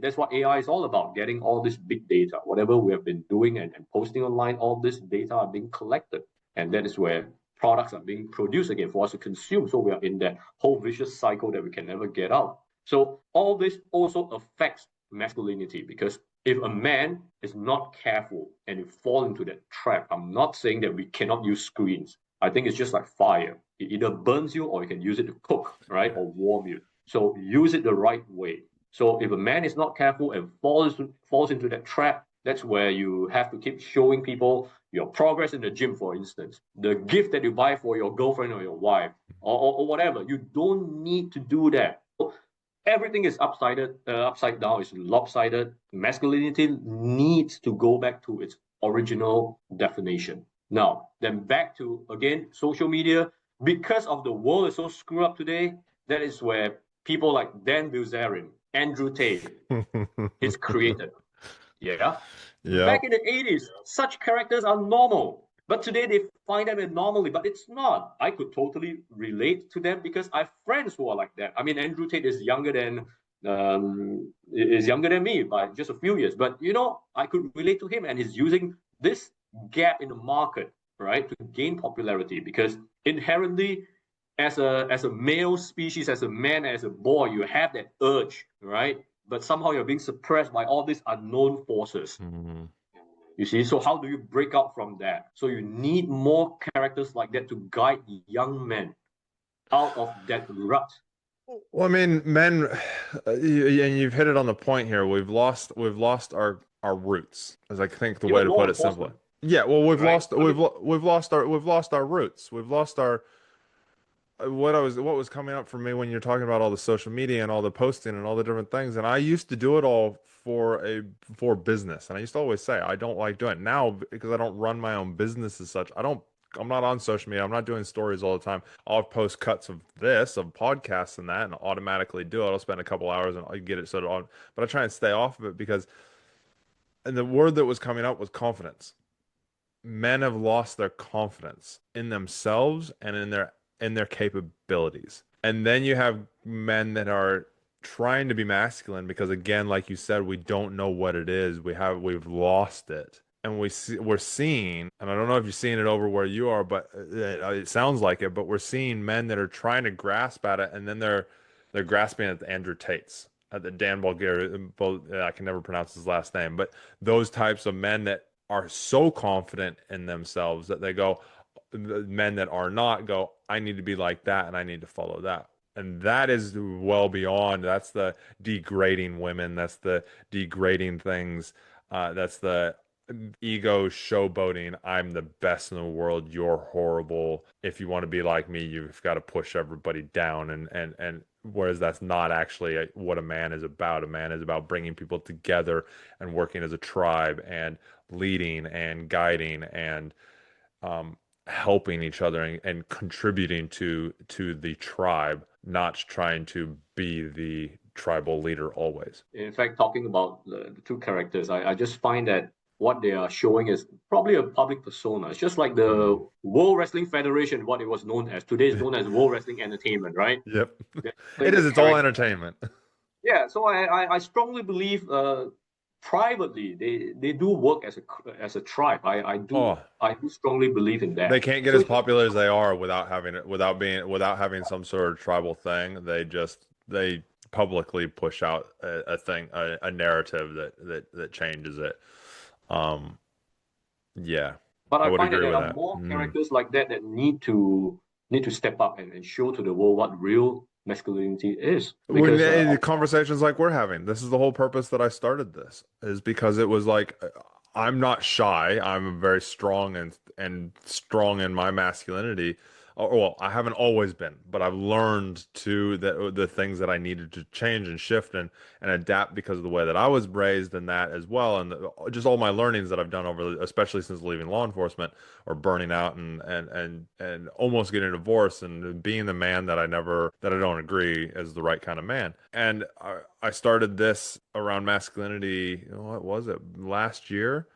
Speaker 2: that's what AI is all about, getting all this big data. Whatever we have been doing and posting online, all this data are being collected. And that is where products are being produced again for us to consume. So we are in that whole vicious cycle that we can never get out. So all this also affects masculinity because if a man is not careful and you fall into that trap, I'm not saying that we cannot use screens. I think it's just like fire. It either burns you or you can use it to cook, right? Or warm you. So use it the right way. So if a man is not careful and falls into that trap, that's where you have to keep showing people your progress in the gym, for instance, the gift that you buy for your girlfriend or your wife, or whatever. You don't need to do that. Everything is upside down, it's lopsided. Masculinity needs to go back to its original definition. Now, then back to, again, social media. Because of the world is so screwed up today, that is where people like Dan Bilzerian, Andrew Tate is created. Yeah. Back
Speaker 1: Yep.
Speaker 2: in the 80s, such characters are normal. But today they find them anomaly, but it's not. I could totally relate to them because I have friends who are like that. I mean, Andrew Tate is younger than me by just a few years, but I could relate to him, and he's using this gap in the market, right, to gain popularity because inherently, as a male species, as a man, as a boy, you have that urge, right? But somehow you're being suppressed by all these unknown forces. You see, so how do you break out from that? So you need more characters like that to guide young men out of that rut.
Speaker 1: Well, I mean, men, and you've hit it on the point here. We've lost our roots, as I think the way
Speaker 2: Even
Speaker 1: to
Speaker 2: law
Speaker 1: put it simply.
Speaker 2: enforcement,
Speaker 1: Yeah, well, we've
Speaker 2: right?
Speaker 1: lost
Speaker 2: I
Speaker 1: we've
Speaker 2: mean,
Speaker 1: lo- we've lost our roots. We've lost our what was coming up for me when you're talking about all the social media and all the posting and all the different things. And I used to do it all for business, and I used to always say I don't like doing it now because I don't run my own business as such. I'm not on social media. I'm not doing stories all the time. I'll post cuts of podcasts and that, and I'll automatically do it. I'll spend a couple hours and I'll get it so on. But I try and stay off of it because, and the word that was coming up was confidence. Men have lost their confidence in themselves and in their capabilities. And then you have men that are trying to be masculine because again, like you said, we don't know what it is. We've lost it. And we're seeing, and I don't know if you're seeing it over where you are, but it sounds like it, but we're seeing men that are trying to grasp at it and then they're grasping at the Andrew Tates, at the Dan Bulgarian, I can never pronounce his last name, but those types of men that are so confident in themselves that they go, the men that are not go, I need to be like that and I need to follow that. And that is well beyond, that's the degrading women, that's the degrading things, that's the ego showboating. I'm the best in the world. You're horrible. If you want to be like me, you've got to push everybody down. And whereas that's not actually what a man is about. A man is about bringing people together and working as a tribe and leading and guiding and helping each other and contributing to the tribe, not trying to be the tribal leader always.
Speaker 2: In fact, talking about the two characters, I just find that what they are showing is probably a public persona. It's just like the
Speaker 1: Mm.
Speaker 2: World Wrestling Federation, what it was known as. Today is known as World Wrestling Entertainment, right?
Speaker 1: Yep.
Speaker 2: They're
Speaker 1: It
Speaker 2: playing the
Speaker 1: is. It's all
Speaker 2: character.
Speaker 1: entertainment.
Speaker 2: Yeah, so I strongly believe privately they do work as a tribe.
Speaker 1: Oh,
Speaker 2: I do strongly believe in
Speaker 1: they
Speaker 2: that.
Speaker 1: can't get
Speaker 2: So
Speaker 1: as
Speaker 2: it's just
Speaker 1: popular as they are without having it, without having some sort of tribal thing. They publicly push out a thing, a narrative that changes it. Um, yeah,
Speaker 2: but
Speaker 1: I
Speaker 2: I
Speaker 1: would
Speaker 2: find that
Speaker 1: agree
Speaker 2: there
Speaker 1: with
Speaker 2: are
Speaker 1: that.
Speaker 2: more
Speaker 1: Mm.
Speaker 2: characters like that that need to step up and show to the world what real masculinity is.
Speaker 1: When
Speaker 2: Because
Speaker 1: the conversations like we're having, this is the whole purpose that I started this, is because it was like I'm not shy. I'm very strong and strong in my masculinity. Well, I haven't always been, but I've learned to the things that I needed to change and shift and adapt because of the way that I was raised and that as well, and just all my learnings that I've done over, especially since leaving law enforcement or burning out and almost getting a divorce and being the man that I don't agree as the right kind of man. And I started this around masculinity, what was it, last year?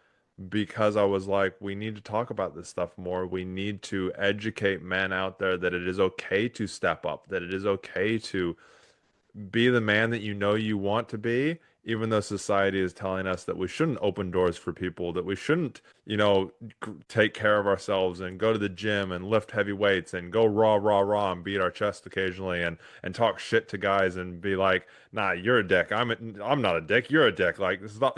Speaker 1: Because I was like, we need to talk about this stuff more. We need to educate men out there that it is okay to step up, that it is okay to be the man that you know you want to be, even though society is telling us that we shouldn't open doors for people, that we shouldn't, take care of ourselves and go to the gym and lift heavy weights and go raw, raw, raw and beat our chest occasionally and talk shit to guys and be like, nah, you're a dick. I'm not a dick. You're a dick. Like this is not,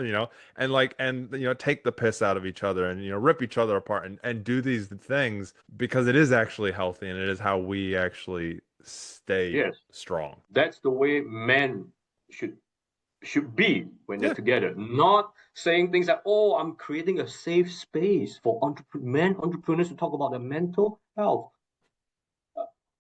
Speaker 1: and take the piss out of each other and rip each other apart and do these things because it is actually healthy and it is how we actually stay
Speaker 2: yes,
Speaker 1: strong.
Speaker 2: that's the way men should be when they're
Speaker 1: Yeah.
Speaker 2: together. Not saying things like, "Oh, I'm creating a safe space for entrepreneurs to talk about their mental health."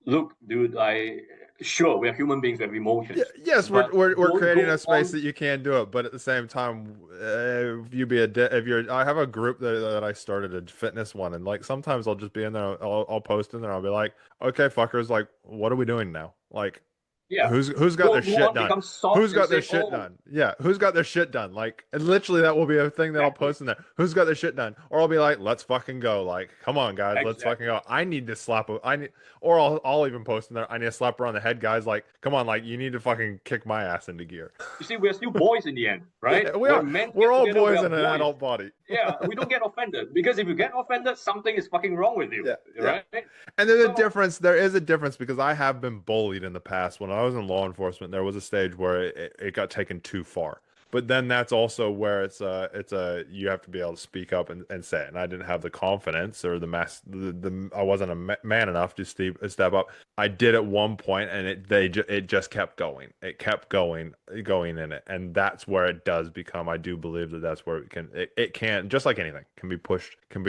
Speaker 2: Look, dude, I sure we are human beings, we have
Speaker 1: Yeah,
Speaker 2: emotions,
Speaker 1: yes, we're,
Speaker 2: but
Speaker 1: we're we're
Speaker 2: don't
Speaker 1: creating a
Speaker 2: go
Speaker 1: space
Speaker 2: on.
Speaker 1: that you can do it, but at the same time, if you be a if you're, I have a group that I started, a fitness one, and like sometimes I'll just be in there, I'll post in there, I'll be like, okay, fuckers, like, what are we doing now? Like,
Speaker 2: Yeah,
Speaker 1: who's got their
Speaker 2: don't go
Speaker 1: shit
Speaker 2: on
Speaker 1: done?
Speaker 2: become
Speaker 1: Who's
Speaker 2: soft and
Speaker 1: got their
Speaker 2: say,
Speaker 1: shit
Speaker 2: "Oh,
Speaker 1: done? Yeah, who's got their shit done? Like, and literally that will be a thing that I'll
Speaker 2: exactly,
Speaker 1: post in there. Who's got their shit done? Or I'll be like, let's fucking go. Like, come on, guys, let's fucking
Speaker 2: exactly."
Speaker 1: go. I need to slap. I need, or I'll even post in there. I need to slap her on the head, guys. Like, come on, like you need to fucking kick my ass into gear.
Speaker 2: You see, we're still boys in the end, right?
Speaker 1: Yeah, we are.
Speaker 2: When men
Speaker 1: We're
Speaker 2: get
Speaker 1: all
Speaker 2: together, we
Speaker 1: boys
Speaker 2: are
Speaker 1: in an
Speaker 2: boys.
Speaker 1: adult body.
Speaker 2: Yeah, we don't get offended because if you get offended, something is fucking wrong with you,
Speaker 1: Yeah, yeah.
Speaker 2: right?
Speaker 1: And there's a
Speaker 2: So
Speaker 1: difference. There is a difference because I have been bullied in the past. When I was in law enforcement, there was a stage where it got taken too far. But then that's also where it's a you have to be able to speak up and say it. And I didn't have the confidence or the I wasn't a man enough to step up. I did at one point, and it just kept going. It kept going in it, and that's where it does become. I do believe that that's where it can, just like anything can be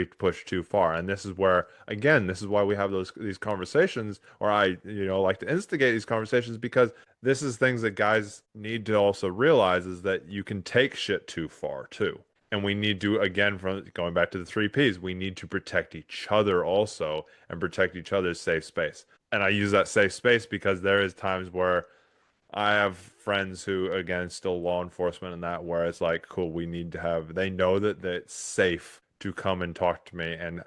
Speaker 1: pushed too far. And this is where, again, this is why we have these conversations, or I like to instigate these conversations, because this is things that guys need to also realize, is that you can take shit too far too. And we need to, again, from going back to the three P's, we need to protect each other also and protect each other's safe space. And I use that safe space because there is times where I have friends who, again, still law enforcement and that, where it's like, cool, we need to have, they know that it's safe to come and talk to me and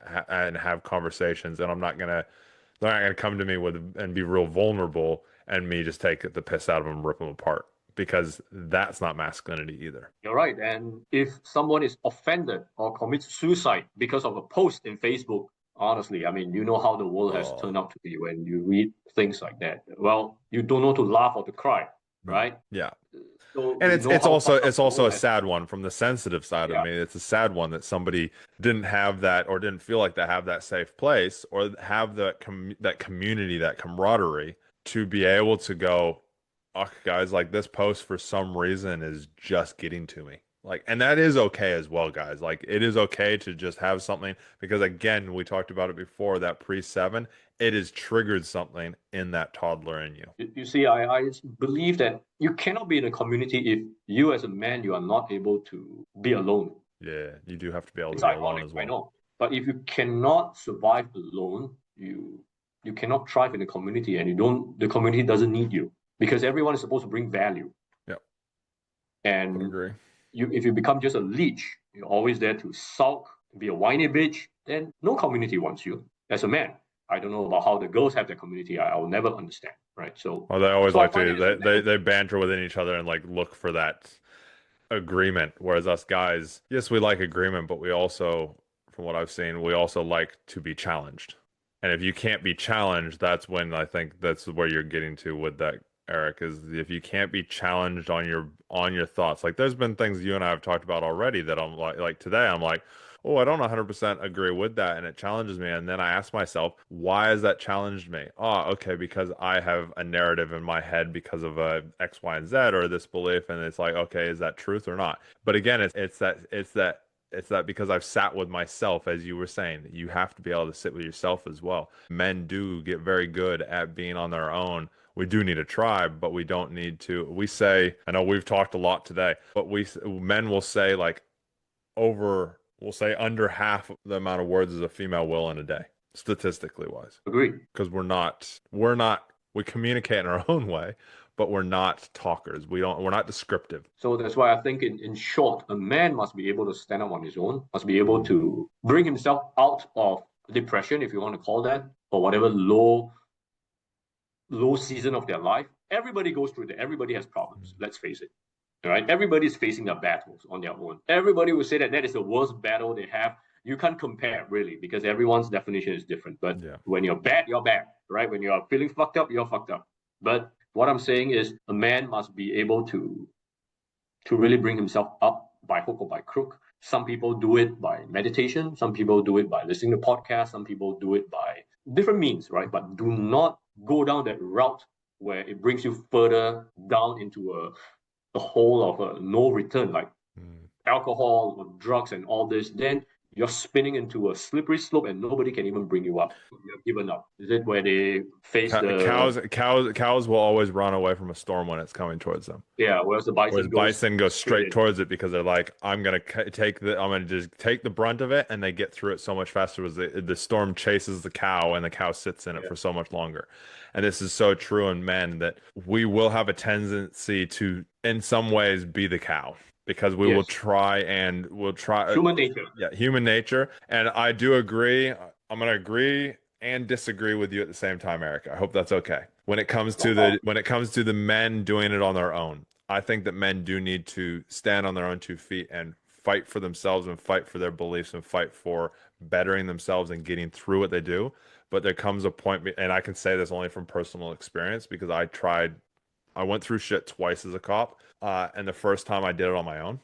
Speaker 1: have conversations. And they're not gonna come to me with and be real vulnerable and me just take the piss out of them and rip them apart, because that's not masculinity either.
Speaker 2: you're right. And if someone is offended or commits suicide because of a post in Facebook, honestly, I mean, you know how the world has
Speaker 1: Oh,
Speaker 2: turned out to be when you read things like that. Well, you don't know to laugh or to cry, right?
Speaker 1: yeah.
Speaker 2: So
Speaker 1: And
Speaker 2: you
Speaker 1: it's
Speaker 2: know
Speaker 1: it's
Speaker 2: how
Speaker 1: also
Speaker 2: fucked up
Speaker 1: it's
Speaker 2: the
Speaker 1: also
Speaker 2: world
Speaker 1: a
Speaker 2: has.
Speaker 1: sad one from the sensitive side of
Speaker 2: Yeah,
Speaker 1: me. It's a sad one that somebody didn't have that, or didn't feel like they have that safe place, or have that community, that camaraderie, to be able to go, oh, guys, like this post for some reason is just getting to me. Like, and that is okay as well, guys. Like, it is okay to just have something because, again, we talked about it before that pre-7, it has triggered something in that toddler in you.
Speaker 2: You see, I believe that you cannot be in a community if you as a man you are not able to be alone.
Speaker 1: Yeah, you do have to be able to
Speaker 2: It's
Speaker 1: be alone
Speaker 2: ironic,
Speaker 1: as
Speaker 2: I
Speaker 1: well.
Speaker 2: know. But if you cannot survive alone, you cannot thrive in a community, and the community doesn't need you because everyone is supposed to bring value.
Speaker 1: Yep, would
Speaker 2: And
Speaker 1: agree.
Speaker 2: if you become just a leech, you're always there to sulk, be a whiny bitch, then no community wants you as a man. I don't know about how the girls have their community. I will never understand, right?
Speaker 1: Well, they always
Speaker 2: So I
Speaker 1: like
Speaker 2: find
Speaker 1: to
Speaker 2: that as a
Speaker 1: they
Speaker 2: man,
Speaker 1: they banter within each other and like look for that agreement. Whereas us guys, yes, we like agreement, but we also, from what I've seen, we also like to be challenged. And if you can't be challenged, that's when I think that's where you're getting to with that, Eric, is if you can't be challenged on your thoughts. Like there's been things you and I have talked about already that I'm like today, I'm like, oh, I don't 100% agree with that, and it challenges me. And then I ask myself, why has that challenged me? Oh, okay, because I have a narrative in my head because of X, Y, and Z or this belief, and it's like, okay, is that truth or not? But again, it's that because I've sat with myself, as you were saying, you have to be able to sit with yourself as well. Men do get very good at being on their own. We do need a tribe, but we don't need to. We say, I know we've talked a lot today, but men will say like we'll say under half the amount of words as a female will in a day, statistically wise,
Speaker 2: agree.
Speaker 1: because we communicate in our own way, but we're not talkers. We're not descriptive.
Speaker 2: So that's why I think, in short, a man must be able to stand up on his own, must be able
Speaker 1: Mhm.
Speaker 2: to bring himself out of depression, if you want to call that, or whatever low season of their life. Everybody goes through that. Everybody has problems. Let's face it. All right. Everybody's facing their battles on their own. Everybody will say that that is the worst battle they have. You can't compare really because everyone's definition is different. But
Speaker 1: Yeah.
Speaker 2: when you're bad, right? When you are feeling fucked up, you're fucked up. But what I'm saying is a man must be able to really bring himself up by hook or by crook. Some people do it by meditation. Some people do it by listening to podcasts. Some people do it by different means, right? But do not go down that route where it brings you further down into a hole of no return, like
Speaker 1: Mm.
Speaker 2: alcohol or drugs and all this. Then you're spinning into a slippery slope and nobody can even bring you up. You've given up. Is it where they face the
Speaker 1: Cows will always run away from a storm when it's coming towards them.
Speaker 2: yeah, whereas the
Speaker 1: Whereas
Speaker 2: bison goes
Speaker 1: bison goes
Speaker 2: straight
Speaker 1: straight
Speaker 2: in?
Speaker 1: towards it because they're like, I'm gonna just take the brunt of it, and they get through it so much faster. Was the storm chases the cow, and the cow sits in it
Speaker 2: Yeah.
Speaker 1: for so much longer. And this is so true in men that we will have a tendency to, in some ways, be the cow because we will
Speaker 2: Yes.
Speaker 1: try and we'll try,
Speaker 2: Human nature.
Speaker 1: yeah, human nature. And I do agree. I'm gonna agree and disagree with you at the same time, Eric. I hope that's okay.
Speaker 2: No problem.
Speaker 1: When it comes to the men doing it on their own, I think that men do need to stand on their own 2 feet and fight for themselves and fight for their beliefs and fight for bettering themselves and getting through what they do. But there comes a point, and I can say this only from personal experience because I went through shit twice as a cop. And the first time I did it on my own.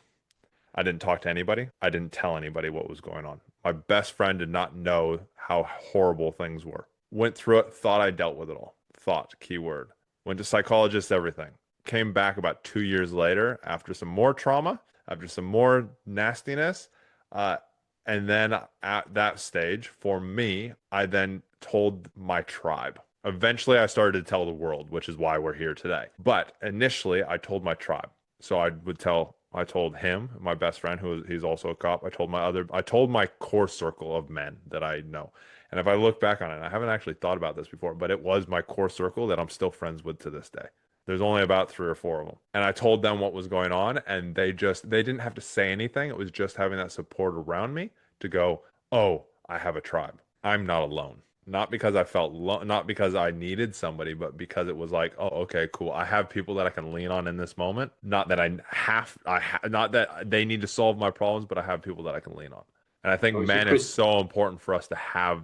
Speaker 1: I didn't talk to anybody. I didn't tell anybody what was going on. My best friend did not know how horrible things were. Went through it, thought I dealt with it all. Thought, keyword. Went to psychologists, everything. Came back about 2 years later after some more trauma, after some more nastiness. Uh, and then at that stage, for me, I then told my tribe. Eventually, I started to tell the world, which is why we're here today. But initially, I told my tribe. So I told him, my best friend, he's also a cop. I told my core circle of men that I know. And if I look back on it, I haven't actually thought about this before, but it was my core circle that I'm still friends with to this day. There's only about 3 or 4 of them. And I told them what was going on, and they didn't have to say anything. It was just having that support around me to go, oh, I have a tribe. I'm not alone. Not because I needed somebody, but because it was like, oh, okay, cool. I have people that I can lean on in this moment. Not that they need to solve my problems, but I have people that I can lean on. And I think
Speaker 2: Oh, you see,
Speaker 1: men, it's
Speaker 2: Chris.
Speaker 1: so important for us to have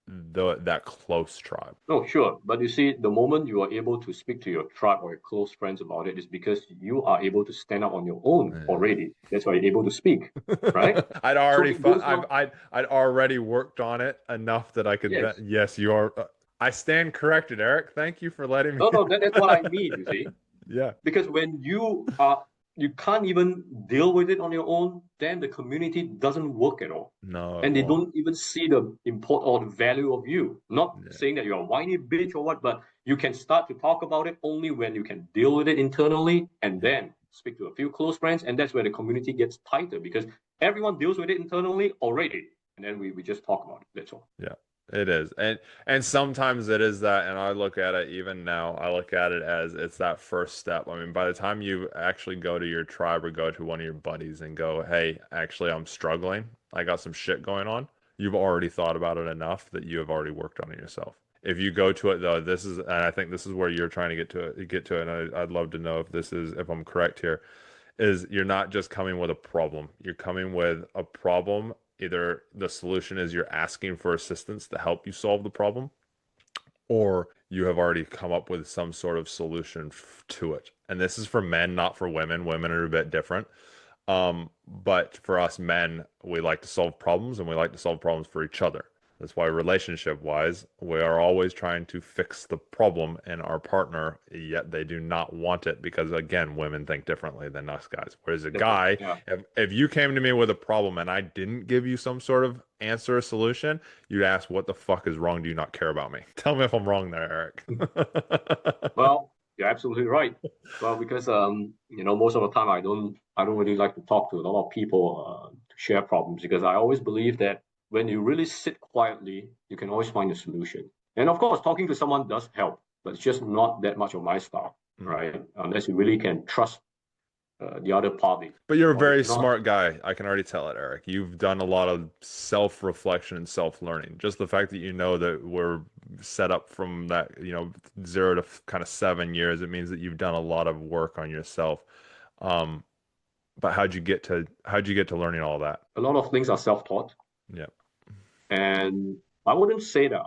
Speaker 1: that close tribe.
Speaker 2: No, sure. But you see, the moment you are able to speak to your tribe or your close friends about it is because you are able to stand up on your own
Speaker 1: Yeah.
Speaker 2: already. That's why you're able to speak, right? So it goes down.
Speaker 1: I'd already worked on it enough that I could
Speaker 2: Yes.
Speaker 1: yes, you are I stand corrected, Eric. Thank you for letting me
Speaker 2: No, no, that's what I mean, you see.
Speaker 1: Yeah.
Speaker 2: Because when you are you can't even deal with it on your own, then the community doesn't work at all.
Speaker 1: No, it
Speaker 2: And they
Speaker 1: won't.
Speaker 2: don't even see the import or the value of you. Not
Speaker 1: Yeah.
Speaker 2: saying that you're a whiny bitch or what, but you can start to talk about it only when you can deal with it internally and
Speaker 1: Yeah.
Speaker 2: then speak to a few close friends. And that's where the community gets tighter because everyone deals with it internally already. And then we just talk about it. That's all.
Speaker 1: Yeah, it is. And sometimes it is that, and I look at it even now, I look at it as it's that first step. I mean, by the time you actually go to your tribe or go to one of your buddies and go, "Hey, actually I'm struggling. I got some shit going on." You've already thought about it enough that you have already worked on it yourself. If you go to it though, this is, and I think this is where you're trying to get to it, and I'd love to know if this is, if I'm correct here, is you're not just coming with a problem. You're coming with a problem. Either the solution is you're asking for assistance to help you solve the problem, or you have already come up with some sort of solution to it. And this is for men, not for women. Women are a bit different. But for us men, we like to solve problems and we like to solve problems for each other. That's why relationship wise, we are always trying to fix the problem in our partner, yet they do not want it because again, women think differently than us guys. Whereas a
Speaker 2: That's right.
Speaker 1: guy,
Speaker 2: Yeah.
Speaker 1: if you came to me with a problem and I didn't give you some sort of answer or solution, you'd ask, what the fuck is wrong? Do you not care about me? Tell me if I'm wrong there, Eric.
Speaker 2: Well, you're absolutely right. Well, because most of the time I don't really like to talk to a lot of people to share problems because I always believe that when you really sit quietly, you can always find a solution. And of course, talking to someone does help, but it's just not that much of my style,
Speaker 1: Mm.
Speaker 2: right? Unless you really can trust the other party,
Speaker 1: But you're a
Speaker 2: or if
Speaker 1: very
Speaker 2: not,
Speaker 1: smart guy. I can already tell it, Eric. You've done a lot of self-reflection and self-learning. Just the fact that you know that we're set up from that, 0 to kind of 7 years, it means that you've done a lot of work on yourself. Um, but how'd you get to learning all that?
Speaker 2: a lot of things are self-taught.
Speaker 1: Yeah.
Speaker 2: And I wouldn't say that.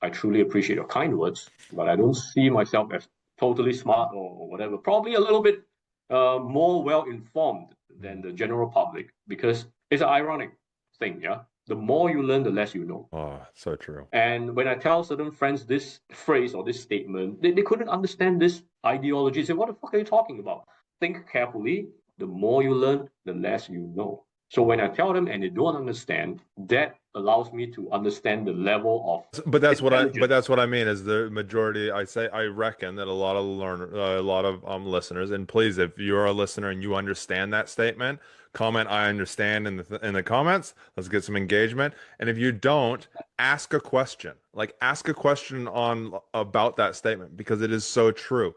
Speaker 2: I truly appreciate your kind words, but I don't see myself as totally smart or whatever. Probably a little bit more well informed than
Speaker 1: Mm.
Speaker 2: the general public because it's an ironic thing. Yeah, the more you learn, the less you know.
Speaker 1: Oh, so true.
Speaker 2: And when I tell certain friends this phrase or this statement, they couldn't understand this ideology. They say, what the fuck are you talking about? Think carefully. The more you learn, the less you know. So when I tell them and they don't understand, that allows me to understand the level of
Speaker 1: But that's what I but
Speaker 2: intelligence.
Speaker 1: that's what I mean is the majority. I reckon that a lot of listeners, and please, if you're a listener and you understand that statement, comment I understand in the comments. Let's get some engagement. And if you don't, ask a question. Like ask a question on about that statement because it is so true.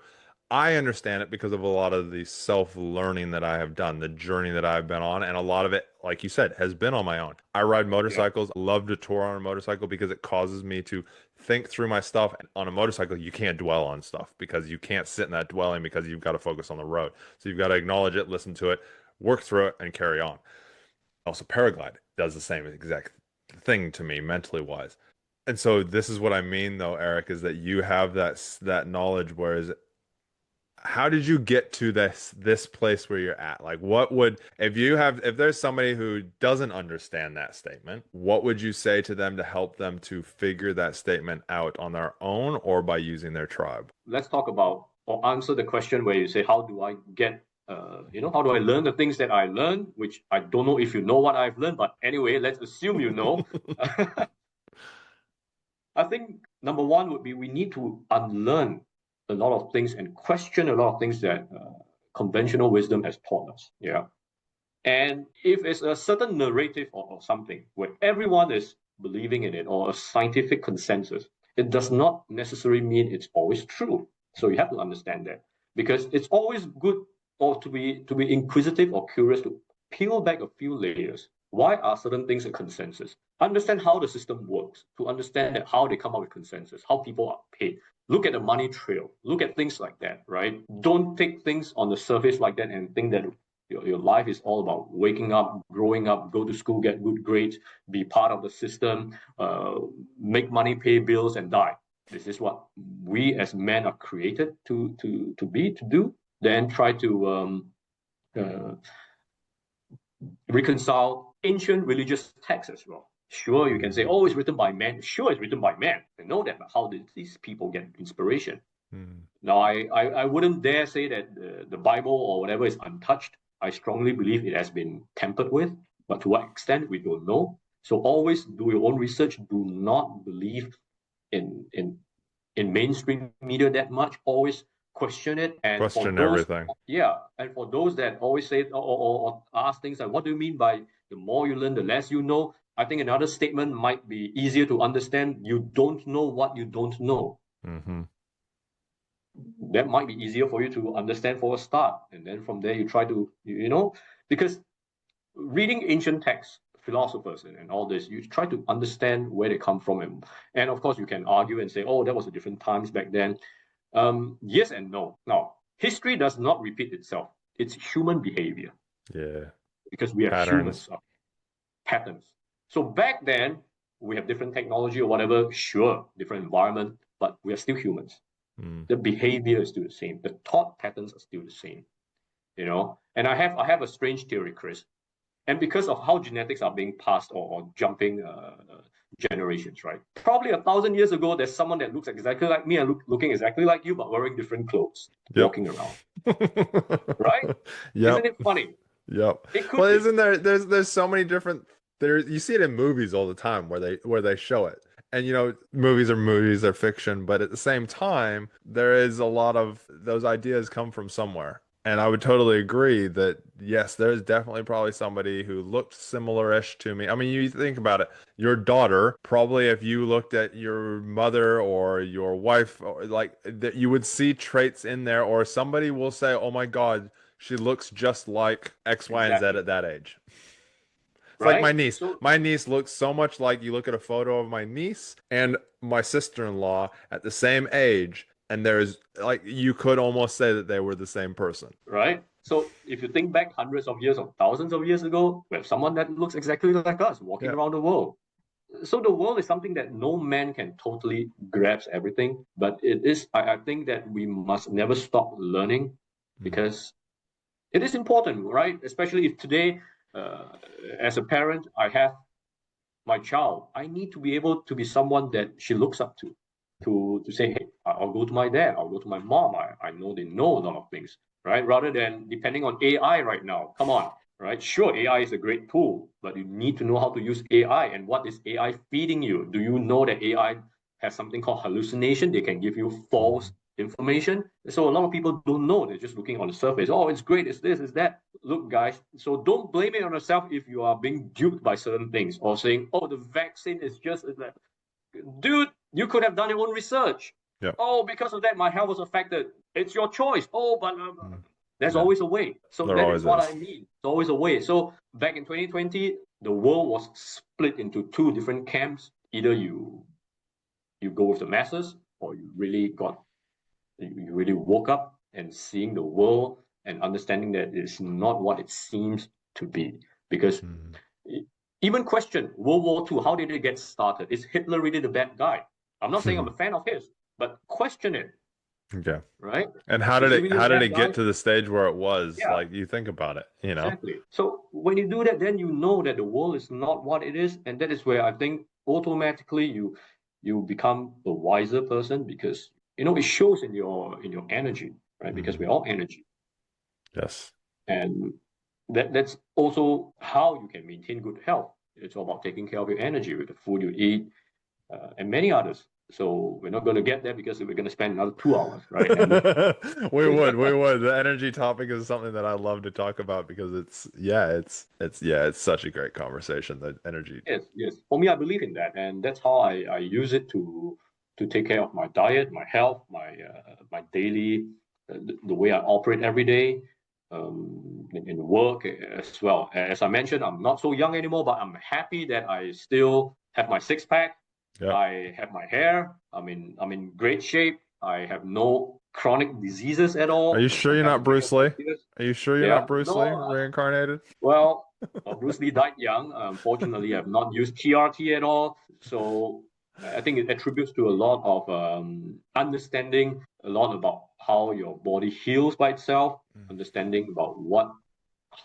Speaker 1: I understand it because of a lot of the self-learning that I have done, the journey that I've been on, and a lot of it, like you said, has been on my own. I ride
Speaker 2: Yeah.
Speaker 1: motorcycles, love to tour on a motorcycle because it causes me to think through my stuff. And on a motorcycle, you can't dwell on stuff because you can't sit in that dwelling because you've got to focus on the road. So you've got to acknowledge it, listen to it, work through it, and carry on. Also, paraglide does the same exact thing to me mentally wise. And so this is what I mean though, Eric, is that you have that knowledge, whereas how did you get to this place where you're at? Like what would if there's somebody who doesn't understand that statement, what would you say to them to help them to figure that statement out on their own or by using their tribe?
Speaker 2: Let's talk about or answer the question where you say, how do I get, how do I learn the things that I learned, which I don't know if you know what I've learned, but anyway, let's assume you know. I think number one would be we need to unlearn a lot of things and question a lot of things that conventional wisdom has taught us. Yeah. And if it's a certain narrative or something where everyone is believing in it or a scientific consensus, it does not necessarily mean it's always true. So you have to understand that because it's always good or to be inquisitive or curious to peel back a few layers. Why are certain things a consensus? Understand how the system works to understand that how they come up with consensus, how people are paid. Look at the money trail. Look at things like that, right? Don't take things on the surface like that and think that your life is all about waking up, growing up, go to school, get good grades, be part of the system, make money, pay bills, and die. This is what we as men are created to do. Then try to uh, reconcile ancient religious texts as well. Sure, you can say, oh, it's written by men. Sure, it's written by men. I know that, but how did these people get inspiration?
Speaker 1: Mm.
Speaker 2: Now, I wouldn't dare say that the Bible or whatever is untouched. I strongly believe it has been tampered with, but to what extent, we don't know. So always do your own research. Do not believe in in in mainstream media that much. Always question it. And for
Speaker 1: Question
Speaker 2: those,
Speaker 1: everything.
Speaker 2: yeah, and for those that always say or ask things like, "What do you mean by the more you learn, the less you know?" I think another statement might be easier to understand. You don't know what you don't know.
Speaker 1: Mm-hmm.
Speaker 2: That might be easier for you to understand for a start, and then from there you try to because reading ancient texts, philosophers, and all this, you try to understand where they come from, and of course you can argue and say, oh, that was a different times back then. Yes and no. Now, history does not repeat itself. It's human behavior,
Speaker 1: Yeah.
Speaker 2: because we are
Speaker 1: Patterns.
Speaker 2: humans, patterns. So back then we have different technology or whatever, sure, different environment, but we are still humans.
Speaker 1: Mm.
Speaker 2: The behavior is still the same. The thought patterns are still the same. And I have a strange theory, Chris. And because of how genetics are being passed, or jumping generations, right? Probably 1,000 years ago, there's someone that looks exactly like me and looking exactly like you, but wearing different clothes,
Speaker 1: Yep.
Speaker 2: walking around, right? Isn't
Speaker 1: Yep.
Speaker 2: it funny?
Speaker 1: Yep.
Speaker 2: It could
Speaker 1: Well,
Speaker 2: be,
Speaker 1: isn't there's so many different you see it in movies all the time where they show it. And movies are movies, they're fiction, but at the same time, there is a lot of those ideas come from somewhere. And I would totally agree that yes, there's definitely probably somebody who looked similar-ish to me. I mean, you think about it, your daughter, probably if you looked at your mother or your wife, or like that, you would see traits in there, or somebody will say, "Oh my God, she looks just like X, Y, and Z
Speaker 2: exactly,
Speaker 1: at that age." It's like my
Speaker 2: right?
Speaker 1: niece.
Speaker 2: So,
Speaker 1: My niece looks so much like you look at a photo of my niece and my sister-in-law at the same age, and there's like you could almost say that they were the same person.
Speaker 2: right? So if you think back hundreds of years or thousands of years ago, we have someone that looks exactly like us walking
Speaker 1: Yeah.
Speaker 2: around the world. So the world is something that no man can totally grasp everything, but it is. I think that we must never stop learning,
Speaker 1: Mm.
Speaker 2: because it is important, right? Especially if today, uh, as a parent, I have my child, I need to be able to be someone that she looks up to say, hey, I'll go to my dad, I'll go to my mom. I know they know a lot of things, right? Rather than depending on AI right now. Come on, right? Sure, AI is a great tool, but you need to know how to use AI, and what is AI feeding you? Do you know that AI has something called hallucination? They can give you false
Speaker 1: Mm.
Speaker 2: information. So a lot of people don't know. They're just looking on the surface. Oh, it's great. It's this, it's that. Look, guys. So don't blame it on yourself if you are being duped by certain things, or saying, "Oh, the vaccine is just that." Dude, you could have done your own research.
Speaker 1: Yeah.
Speaker 2: Oh, because of that, my health was affected. It's your choice. Oh, but
Speaker 1: Mm.
Speaker 2: there's
Speaker 1: Yeah.
Speaker 2: always a way. So
Speaker 1: There
Speaker 2: that is
Speaker 1: always
Speaker 2: what
Speaker 1: is.
Speaker 2: I mean. There's always a way. So back in 2020, the world was split into two different camps. Either you go with the masses, or you really woke up and seeing the world and understanding that it's not what it seems to be. Because
Speaker 1: Mm.
Speaker 2: even question World War II, how did it get started? Is Hitler really the bad guy? I'm not saying I'm a fan of his, but question it,
Speaker 1: Okay.
Speaker 2: right?
Speaker 1: And
Speaker 2: Is he really the
Speaker 1: how did
Speaker 2: bad
Speaker 1: it get
Speaker 2: guy?
Speaker 1: to the stage where it was?
Speaker 2: Yeah,
Speaker 1: Like you think about it.
Speaker 2: exactly. So when you do that, then you know that the world is not what it is, and that is where I think automatically you become a wiser person, because it shows in your energy, right? Because
Speaker 1: Mm.
Speaker 2: we're all energy,
Speaker 1: Yes.
Speaker 2: and that's also how you can maintain good health. It's all about taking care of your energy with the food you eat, and many others. So we're not going to get there, because we're going to spend another 2 hours, right? And
Speaker 1: We would. The energy topic is something that I love to talk about because it's such a great conversation, the energy.
Speaker 2: yes, yes. For me, I believe in that, and that's how I use it to take care of my diet, my health, my daily, the way I operate every day, in work as well. As I mentioned, I'm not so young anymore, but I'm happy that I still have my six pack.
Speaker 1: Yep.
Speaker 2: I have my hair. I'm in great shape. I have no chronic diseases at
Speaker 1: Are you
Speaker 2: all
Speaker 1: sure you're
Speaker 2: compared to
Speaker 1: not
Speaker 2: many of
Speaker 1: Bruce
Speaker 2: my
Speaker 1: Lee?
Speaker 2: peers.
Speaker 1: Are you sure you're
Speaker 2: Yeah,
Speaker 1: not Bruce Lee
Speaker 2: no,
Speaker 1: reincarnated?
Speaker 2: well, Bruce Lee died young. Unfortunately, I've not used TRT at all. So I think it attributes to a lot of understanding, a lot about how your body heals by itself,
Speaker 1: Mm.
Speaker 2: understanding about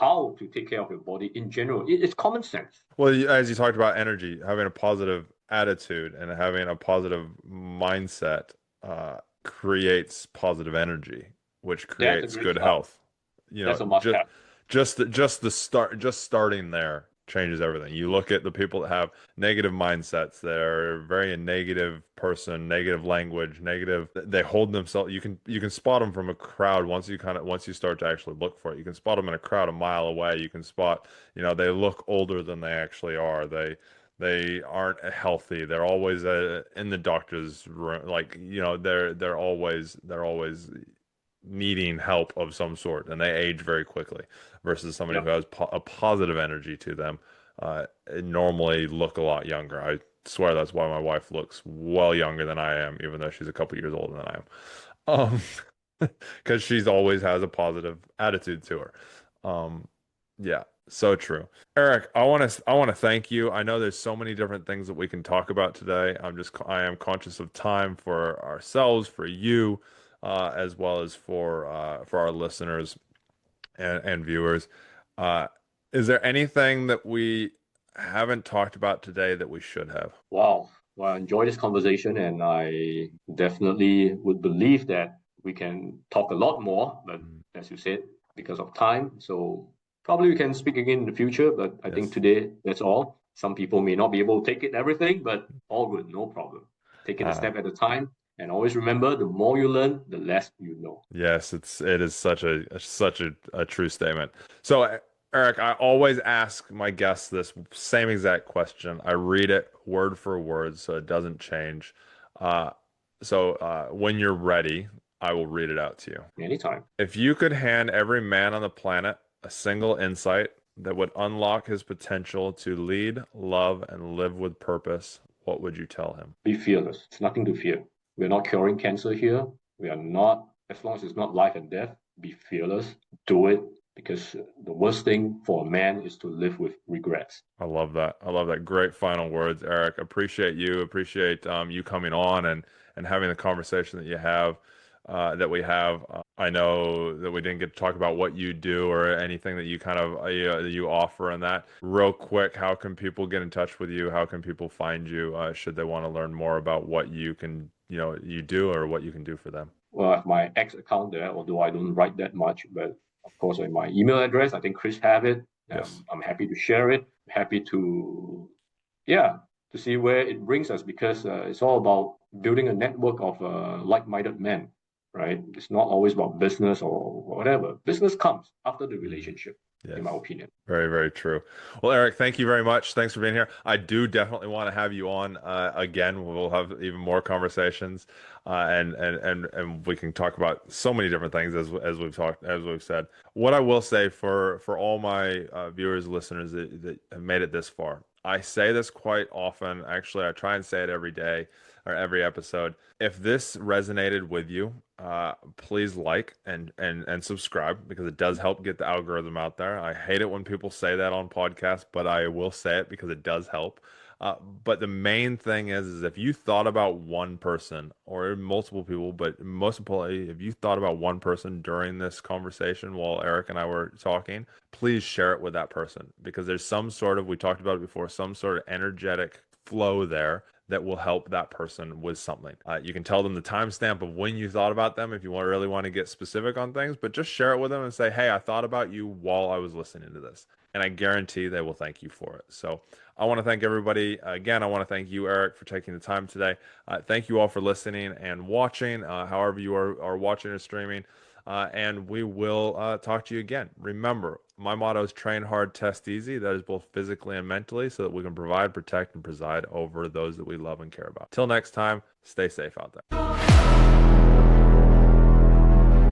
Speaker 2: how to take care of your body in general. It's common sense.
Speaker 1: Well, as you talked about energy, having a positive attitude and having a positive mindset, creates positive energy, which
Speaker 2: That's a
Speaker 1: creates
Speaker 2: great
Speaker 1: good
Speaker 2: start.
Speaker 1: health. You know,
Speaker 2: That's a must-have.
Speaker 1: just starting there changes everything. You look at the people that have negative mindsets, they're very a negative person, negative language, negative. They hold themselves. You can spot them from a crowd once you start to actually look for it. You can spot them in a crowd a mile away. You can spot, they look older than they actually are. They aren't healthy. They're always in the doctor's room. Like, they're always needing help of some sort, and they age very quickly. Versus somebody
Speaker 2: Yeah.
Speaker 1: who has a positive energy to them, normally look a lot younger. I swear that's why my wife looks well younger than I am, even though she's a couple years older than I am. Because she's always has a positive attitude to her. Yeah, so true. Eric, I want to thank you. I know there's so many different things that we can talk about today. I am conscious of time for ourselves, for you, as well as for our listeners and viewers. Uh, is there anything that we haven't talked about today that we should have?
Speaker 2: Wow. Well, I enjoy this conversation, and I definitely would believe that we can talk a lot more. But
Speaker 1: Mm,
Speaker 2: as you said, because of time, so probably we can speak again in the future. But I think
Speaker 1: yes.
Speaker 2: today that's all. Some people may not be able to take it everything, but all good, no problem. Take it a
Speaker 1: Uh,
Speaker 2: step at a time, and always remember: the more you learn, the less you know.
Speaker 1: Yes, it is such a true statement. So, Eric, I always ask my guests this same exact question. I read it word for word, so it doesn't change. Uh, when you're ready, I will read it out to you.
Speaker 2: Anytime.
Speaker 1: If you could hand every man on the planet a single insight that would unlock his potential to lead, love, and live with purpose, what would you tell him?
Speaker 2: Be fearless. It's nothing to fear. We're not curing cancer here. We are not, as long as it's not life and death, be fearless. Do it, because the worst thing for a man is to live with regrets.
Speaker 1: I love that. I love that. Great final words, Eric. Appreciate you. Appreciate you coming on and having the conversation that we have. I know that we didn't get to talk about what you do or anything that you kind of you offer in that. Real quick, how can people get in touch with you? How can people find you should they want to learn more about what you do or what you can do for them?
Speaker 2: Well, I have my ex account there, although I don't write that much, but of course, in my email address, I think Chris have it.
Speaker 1: Yes.
Speaker 2: I'm happy to share it. Happy to, yeah, to see where it brings us, because it's all about building a network of like-minded men, right? It's not always about business or whatever. Business comes after the
Speaker 1: Mm.
Speaker 2: relationship, in
Speaker 1: Yes.
Speaker 2: my opinion.
Speaker 1: Very, very true. Well, Eric, thank you very much. Thanks for being here. I do definitely want to have you on again. We'll have even more conversations, and we can talk about so many different things as we've said. What I will say for all my viewers, listeners that have made it this far, I say this quite often. Actually, I try and say it every day or every episode. If this resonated with you, please like and subscribe because it does help get the algorithm out there. I hate it when people say that on podcasts, but I will say it because it does help. But the main thing is if you thought about one person or multiple people, but most importantly, if you thought about one person during this conversation while Eric and I were talking, please share it with that person because there's we talked about it before, some sort of energetic flow there that will help that person with something. You can tell them the timestamp of when you thought about them if you really want to get specific on things, but just share it with them and say, hey, I thought about you while I was listening to this. And I guarantee they will thank you for it. So I want to thank everybody. Again, I want to thank you, Eric, for taking the time today. Thank you all for listening and watching, however you are watching or streaming. And we will talk to you again. Remember, my motto is train hard, test easy. That is both physically and mentally so that we can provide, protect, and preside over those that we love and care about. Till next time, stay safe out there.